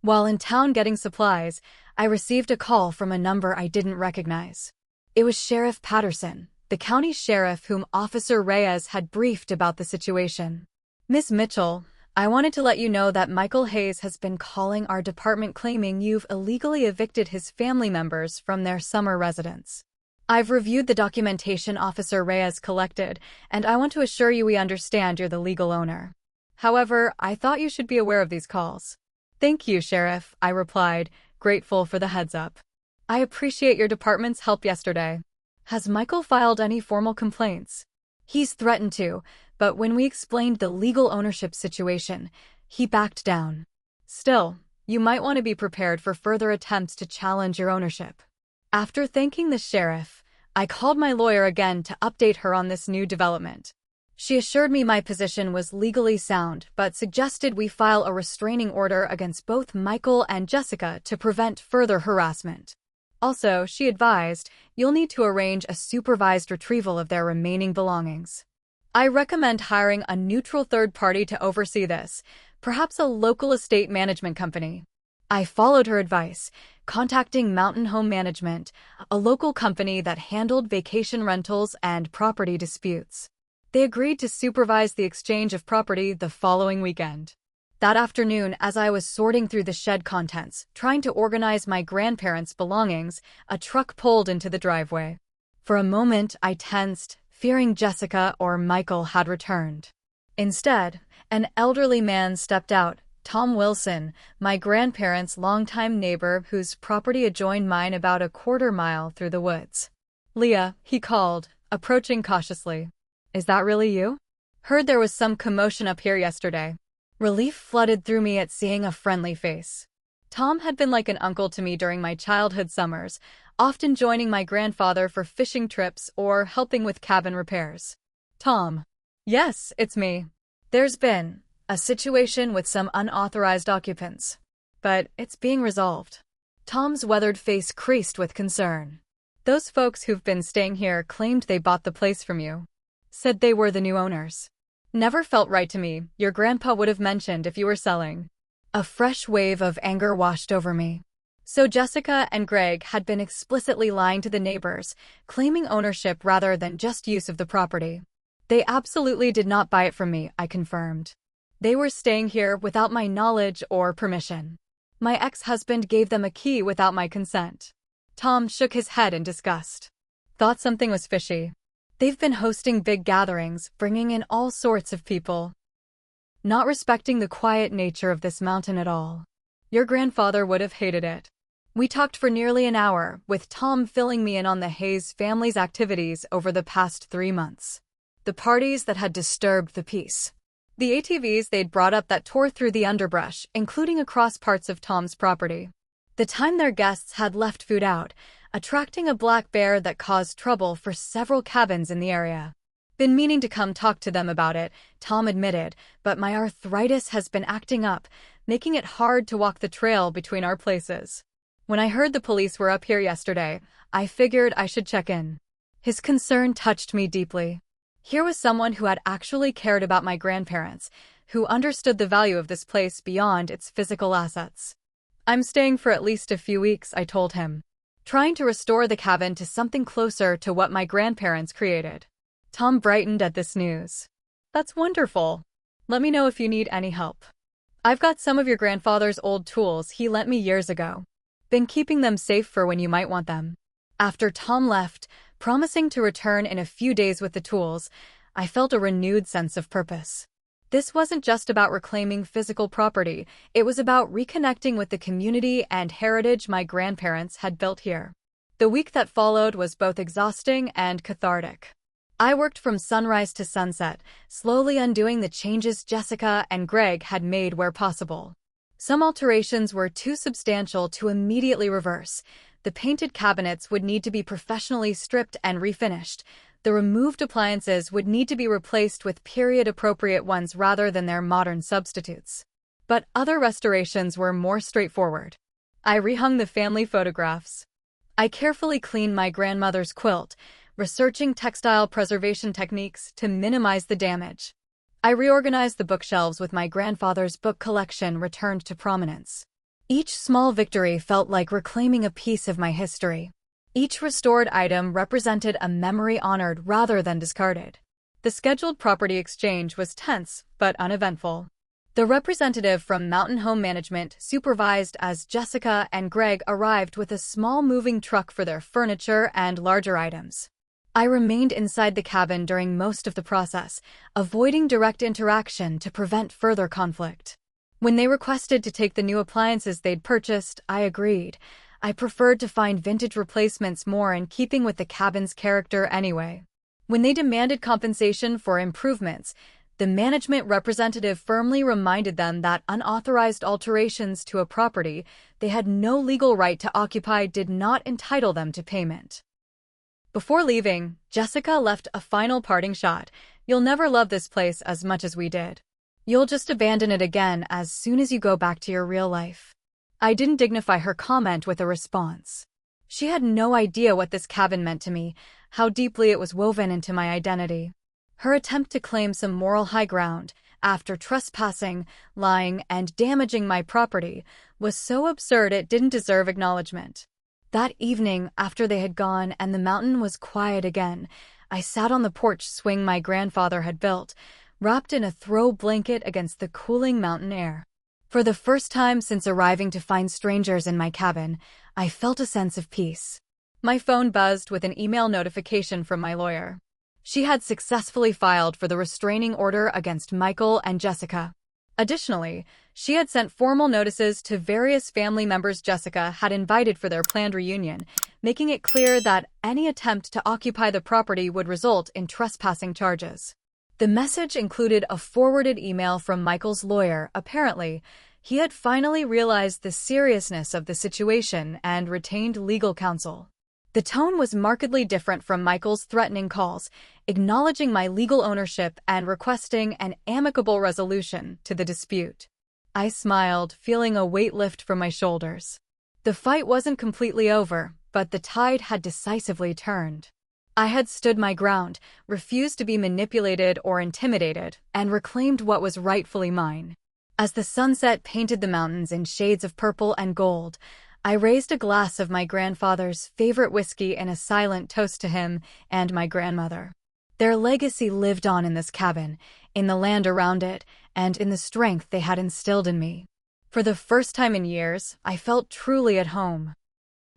While in town getting supplies, I received a call from a number I didn't recognize. It was Sheriff Patterson, the county sheriff whom Officer Reyes had briefed about the situation. Miss Mitchell, I wanted to let you know that Michael Hayes has been calling our department claiming you've illegally evicted his family members from their summer residence. I've reviewed the documentation Officer Reyes collected, and I want to assure you we understand you're the legal owner. However, I thought you should be aware of these calls. Thank you, Sheriff, I replied, grateful for the heads up. I appreciate your department's help yesterday. Has Michael filed any formal complaints? He's threatened to, but when we explained the legal ownership situation, he backed down. Still, you might want to be prepared for further attempts to challenge your ownership. After thanking the sheriff, I called my lawyer again to update her on this new development. She assured me my position was legally sound, but suggested we file a restraining order against both Michael and Jessica to prevent further harassment. Also, she advised, you'll need to arrange a supervised retrieval of their remaining belongings. I recommend hiring a neutral third party to oversee this, perhaps a local estate management company. I followed her advice, contacting Mountain Home Management, a local company that handled vacation rentals and property disputes. They agreed to supervise the exchange of property the following weekend. That afternoon, as I was sorting through the shed contents, trying to organize my grandparents' belongings, a truck pulled into the driveway. For a moment, I tensed, fearing Jessica or Michael had returned. Instead, An elderly man stepped out, Tom Wilson, my grandparents' longtime neighbor whose property adjoined mine about a quarter-mile through the woods. "Leah," he called, approaching cautiously. "Is that really you? Heard there was some commotion up here yesterday." Relief flooded through me at seeing a friendly face. Tom had been like an uncle to me during my childhood summers, often joining my grandfather for fishing trips or helping with cabin repairs. "Tom." "Yes, it's me. There's been a situation with some unauthorized occupants, but it's being resolved." Tom's weathered face creased with concern. "Those folks who've been staying here claimed they bought the place from you. Said they were the new owners. Never felt right to me. Your grandpa would have mentioned if you were selling." A fresh wave of anger washed over me. So Jessica and Greg had been explicitly lying to the neighbors, claiming ownership rather than just use of the property. "They absolutely did not buy it from me," I confirmed. "They were staying here without my knowledge or permission. My ex-husband gave them a key without my consent." Tom shook his head in disgust. "Thought something was fishy. They've been hosting big gatherings, bringing in all sorts of people. Not respecting the quiet nature of this mountain at all. Your grandfather would have hated it." We talked for nearly an hour, with Tom filling me in on the Hayes family's activities over the past 3 months. The parties that had disturbed the peace. The ATVs they'd brought up that tore through the underbrush, including across parts of Tom's property. The time their guests had left food out, attracting a black bear that caused trouble for several cabins in the area. "Been meaning to come talk to them about it," Tom admitted, "but my arthritis has been acting up, making it hard to walk the trail between our places. When I heard the police were up here yesterday, I figured I should check in." His concern touched me deeply. Here was someone who had actually cared about my grandparents, who understood the value of this place beyond its physical assets. "I'm staying for at least a few weeks," I told him, trying to restore the cabin to something closer to what my grandparents created. Tom brightened at this news. "That's wonderful. Let me know if you need any help. I've got some of your grandfather's old tools he lent me years ago. Been keeping them safe for when you might want them." After Tom left, promising to return in a few days with the tools, I felt a renewed sense of purpose. This wasn't just about reclaiming physical property, it was about reconnecting with the community and heritage my grandparents had built here. The week that followed was both exhausting and cathartic. I worked from sunrise to sunset, slowly undoing the changes Jessica and Greg had made where possible. Some alterations were too substantial to immediately reverse. The painted cabinets would need to be professionally stripped and refinished. The removed appliances would need to be replaced with period-appropriate ones rather than their modern substitutes. But other restorations were more straightforward. I rehung the family photographs. I carefully cleaned my grandmother's quilt, researching textile preservation techniques to minimize the damage. I reorganized the bookshelves with my grandfather's book collection returned to prominence. Each small victory felt like reclaiming a piece of my history. Each restored item represented a memory honored rather than discarded. The scheduled property exchange was tense but uneventful. The representative from Mountain Home Management, supervised as Jessica and Greg, arrived with a small moving truck for their furniture and larger items. I remained inside the cabin during most of the process, avoiding direct interaction to prevent further conflict. When they requested to take the new appliances they'd purchased, I agreed. I preferred to find vintage replacements more in keeping with the cabin's character anyway. When they demanded compensation for improvements, the management representative firmly reminded them that unauthorized alterations to a property they had no legal right to occupy did not entitle them to payment. Before leaving, Jessica left a final parting shot. "You'll never love this place as much as we did. You'll just abandon it again as soon as you go back to your real life." I didn't dignify her comment with a response. She had no idea what this cabin meant to me, how deeply it was woven into my identity. Her attempt to claim some moral high ground, after trespassing, lying, and damaging my property, was so absurd it didn't deserve acknowledgement. That evening, after they had gone and the mountain was quiet again, I sat on the porch swing my grandfather had built, wrapped in a throw blanket against the cooling mountain air. For the first time since arriving to find strangers in my cabin, I felt a sense of peace. My phone buzzed with an email notification from my lawyer. She had successfully filed for the restraining order against Michael and Jessica. Additionally, she had sent formal notices to various family members Jessica had invited for their planned reunion, making it clear that any attempt to occupy the property would result in trespassing charges. The message included a forwarded email from Michael's lawyer. Apparently, he had finally realized the seriousness of the situation and retained legal counsel. The tone was markedly different from Michael's threatening calls, acknowledging my legal ownership and requesting an amicable resolution to the dispute. I smiled, feeling a weight lift from my shoulders. The fight wasn't completely over, but the tide had decisively turned. I had stood my ground, refused to be manipulated or intimidated, and reclaimed what was rightfully mine. As the sunset painted the mountains in shades of purple and gold, I raised a glass of my grandfather's favorite whiskey in a silent toast to him and my grandmother. Their legacy lived on in this cabin, in the land around it, and in the strength they had instilled in me. For the first time in years, I felt truly at home.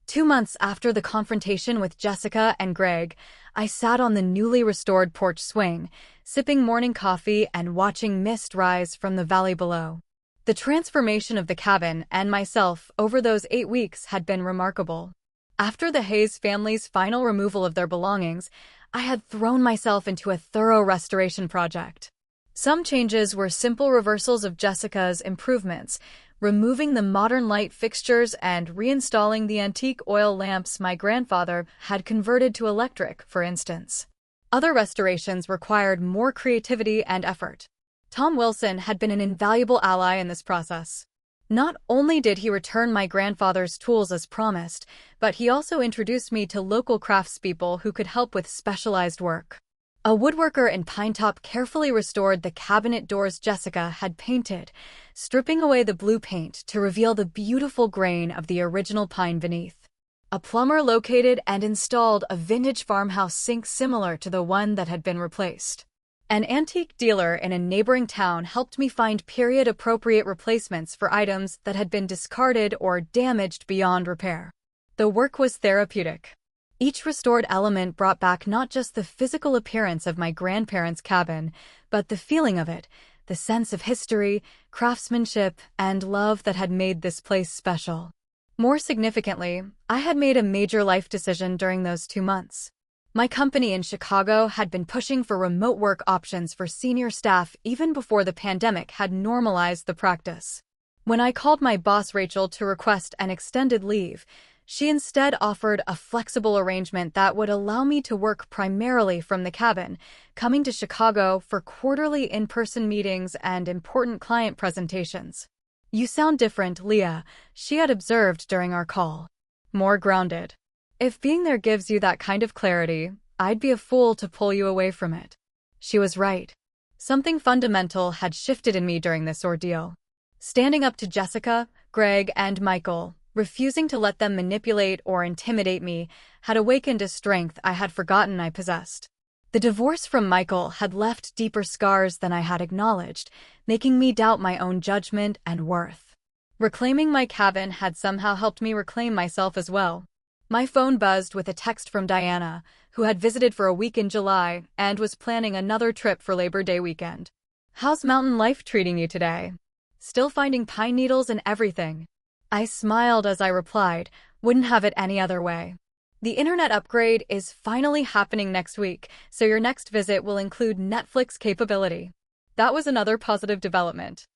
2 months after the confrontation with Jessica and Greg, I sat on the newly restored porch swing, sipping morning coffee and watching mist rise from the valley below. The transformation of the cabin and myself over those 8 weeks had been remarkable. After the Hayes family's final removal of their belongings, I had thrown myself into a thorough restoration project. Some changes were simple reversals of Jessica's improvements, removing the modern light fixtures and reinstalling the antique oil lamps my grandfather had converted to electric, for instance. Other restorations required more creativity and effort. Tom Wilson had been an invaluable ally in this process. Not only did he return my grandfather's tools as promised, but he also introduced me to local craftspeople who could help with specialized work. A woodworker in Pinetop carefully restored the cabinet doors Jessica had painted, stripping away the blue paint to reveal the beautiful grain of the original pine beneath. A plumber located and installed a vintage farmhouse sink similar to the one that had been replaced. An antique dealer in a neighboring town helped me find period-appropriate replacements for items that had been discarded or damaged beyond repair. The work was therapeutic. Each restored element brought back not just the physical appearance of my grandparents' cabin, but the feeling of it, the sense of history, craftsmanship, and love that had made this place special. More significantly, I had made a major life decision during those 2 months. My company in Chicago had been pushing for remote work options for senior staff even before the pandemic had normalized the practice. When I called my boss Rachel to request an extended leave, she instead offered a flexible arrangement that would allow me to work primarily from the cabin, coming to Chicago for quarterly in-person meetings and important client presentations. "You sound different, Leah," she had observed during our call. "More grounded. If being there gives you that kind of clarity, I'd be a fool to pull you away from it." She was right. Something fundamental had shifted in me during this ordeal. Standing up to Jessica, Greg, and Michael, refusing to let them manipulate or intimidate me, had awakened a strength I had forgotten I possessed. The divorce from Michael had left deeper scars than I had acknowledged, making me doubt my own judgment and worth. Reclaiming my cabin had somehow helped me reclaim myself as well. My phone buzzed with a text from Diana, who had visited for a week in July and was planning another trip for Labor Day weekend. "How's mountain life treating you today? Still finding pine needles and everything?" I smiled as I replied, "Wouldn't have it any other way. The internet upgrade is finally happening next week, so your next visit will include Netflix capability." That was another positive development.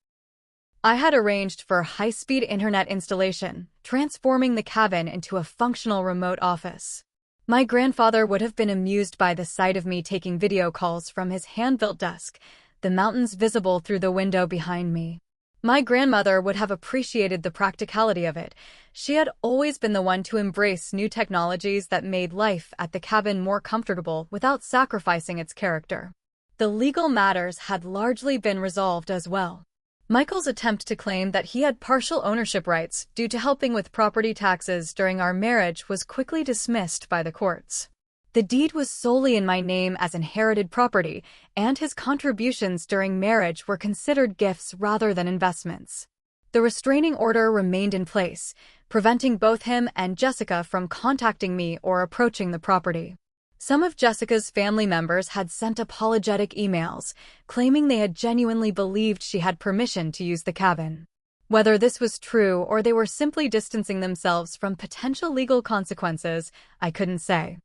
I had arranged for high-speed internet installation, transforming the cabin into a functional remote office. My grandfather would have been amused by the sight of me taking video calls from his hand-built desk, the mountains visible through the window behind me. My grandmother would have appreciated the practicality of it. She had always been the one to embrace new technologies that made life at the cabin more comfortable without sacrificing its character. The legal matters had largely been resolved as well. Michael's attempt to claim that he had partial ownership rights due to helping with property taxes during our marriage was quickly dismissed by the courts. The deed was solely in my name as inherited property, and his contributions during marriage were considered gifts rather than investments. The restraining order remained in place, preventing both him and Jessica from contacting me or approaching the property. Some of Jessica's family members had sent apologetic emails, claiming they had genuinely believed she had permission to use the cabin. Whether this was true or they were simply distancing themselves from potential legal consequences, I couldn't say.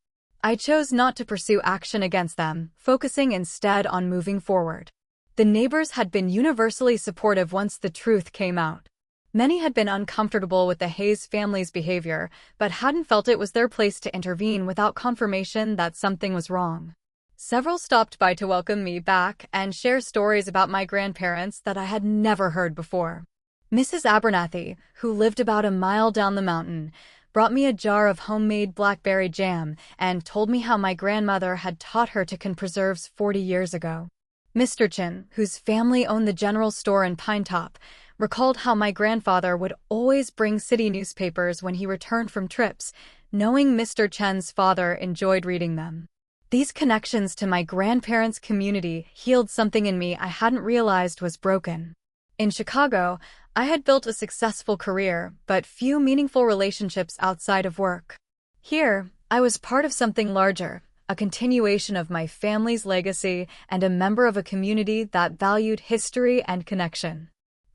I chose not to pursue action against them, focusing instead on moving forward. The neighbors had been universally supportive once the truth came out. Many had been uncomfortable with the Hayes family's behavior, but hadn't felt it was their place to intervene without confirmation that something was wrong. Several stopped by to welcome me back and share stories about my grandparents that I had never heard before. Mrs. Abernathy, who lived about a mile down the mountain, brought me a jar of homemade blackberry jam and told me how my grandmother had taught her to can preserves 40 years ago. Mr. Chin, whose family owned the general store in Pinetop, recalled how my grandfather would always bring city newspapers when he returned from trips, knowing Mr. Chen's father enjoyed reading them. These connections to my grandparents' community healed something in me I hadn't realized was broken. In Chicago, I had built a successful career, but few meaningful relationships outside of work. Here, I was part of something larger, a continuation of my family's legacy and a member of a community that valued history and connection.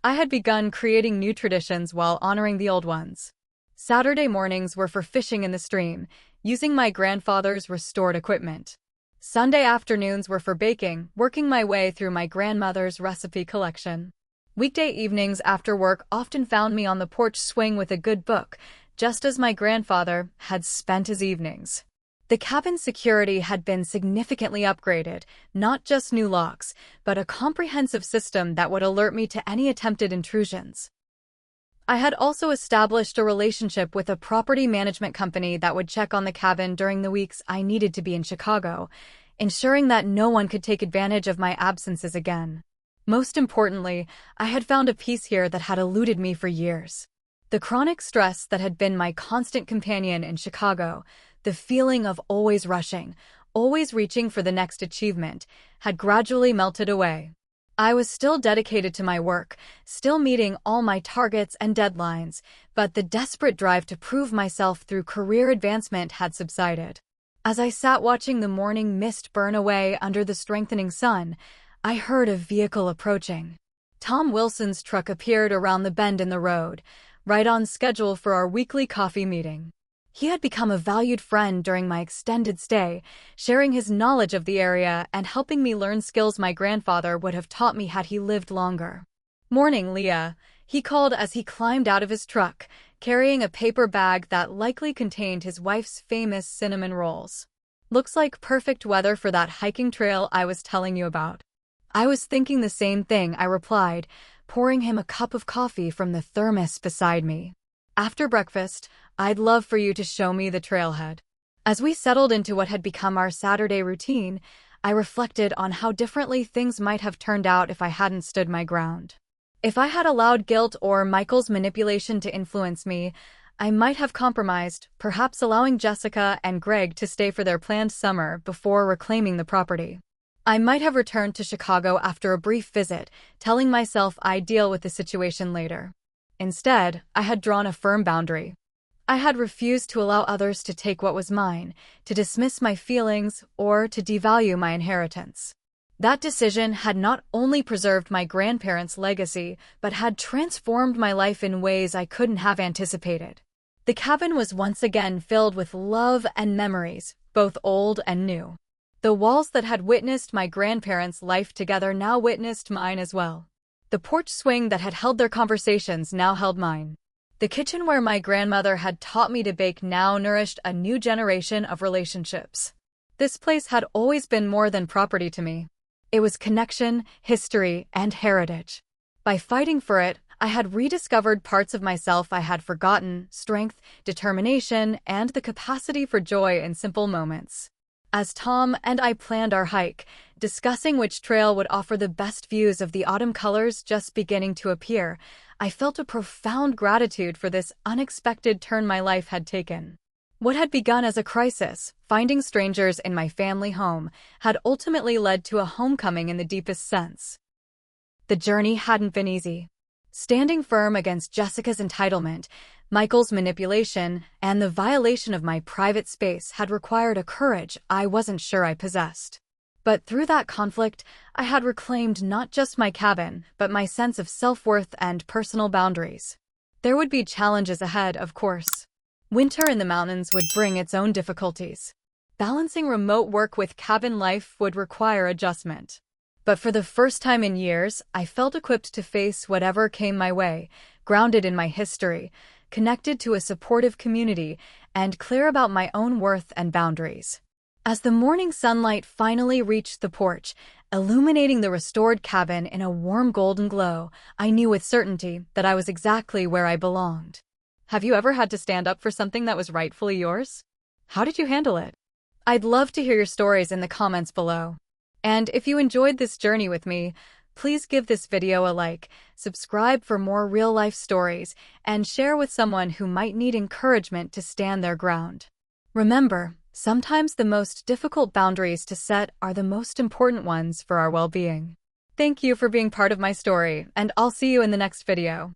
I had begun creating new traditions while honoring the old ones. Saturday mornings were for fishing in the stream, using my grandfather's restored equipment. Sunday afternoons were for baking, working my way through my grandmother's recipe collection. Weekday evenings after work often found me on the porch swing with a good book, just as my grandfather had spent his evenings. The cabin's security had been significantly upgraded, not just new locks, but a comprehensive system that would alert me to any attempted intrusions. I had also established a relationship with a property management company that would check on the cabin during the weeks I needed to be in Chicago, ensuring that no one could take advantage of my absences again. Most importantly, I had found a peace here that had eluded me for years. The chronic stress that had been my constant companion in Chicago, the feeling of always rushing, always reaching for the next achievement, had gradually melted away. I was still dedicated to my work, still meeting all my targets and deadlines, but the desperate drive to prove myself through career advancement had subsided. As I sat watching the morning mist burn away under the strengthening sun, I heard a vehicle approaching. Tom Wilson's truck appeared around the bend in the road, right on schedule for our weekly coffee meeting. He had become a valued friend during my extended stay, sharing his knowledge of the area and helping me learn skills my grandfather would have taught me had he lived longer. "Morning, Leah," he called as he climbed out of his truck, carrying a paper bag that likely contained his wife's famous cinnamon rolls. "Looks like perfect weather for that hiking trail I was telling you about." "I was thinking the same thing," I replied, pouring him a cup of coffee from the thermos beside me. "After breakfast, I'd love for you to show me the trailhead." As we settled into what had become our Saturday routine, I reflected on how differently things might have turned out if I hadn't stood my ground. If I had allowed guilt or Michael's manipulation to influence me, I might have compromised, perhaps allowing Jessica and Greg to stay for their planned summer before reclaiming the property. I might have returned to Chicago after a brief visit, telling myself I'd deal with the situation later. Instead, I had drawn a firm boundary. I had refused to allow others to take what was mine, to dismiss my feelings, or to devalue my inheritance. That decision had not only preserved my grandparents' legacy, but had transformed my life in ways I couldn't have anticipated. The cabin was once again filled with love and memories, both old and new. The walls that had witnessed my grandparents' life together now witnessed mine as well. The porch swing that had held their conversations now held mine. The kitchen where my grandmother had taught me to bake now nourished a new generation of relationships. This place had always been more than property to me. It was connection, history, and heritage. By fighting for it, I had rediscovered parts of myself I had forgotten: strength, determination, and the capacity for joy in simple moments. As Tom and I planned our hike, discussing which trail would offer the best views of the autumn colors just beginning to appear, I felt a profound gratitude for this unexpected turn my life had taken. What had begun as a crisis, finding strangers in my family home, had ultimately led to a homecoming in the deepest sense. The journey hadn't been easy. Standing firm against Jessica's entitlement, Michael's manipulation, and the violation of my private space had required a courage I wasn't sure I possessed. But through that conflict, I had reclaimed not just my cabin, but my sense of self-worth and personal boundaries. There would be challenges ahead, of course. Winter in the mountains would bring its own difficulties. Balancing remote work with cabin life would require adjustment. But for the first time in years, I felt equipped to face whatever came my way, grounded in my history, connected to a supportive community, and clear about my own worth and boundaries. As the morning sunlight finally reached the porch, illuminating the restored cabin in a warm golden glow, I knew with certainty that I was exactly where I belonged. Have you ever had to stand up for something that was rightfully yours? How did you handle it? I'd love to hear your stories in the comments below. And if you enjoyed this journey with me, please give this video a like, subscribe for more real-life stories, and share with someone who might need encouragement to stand their ground. Remember, sometimes the most difficult boundaries to set are the most important ones for our well-being. Thank you for being part of my story, and I'll see you in the next video.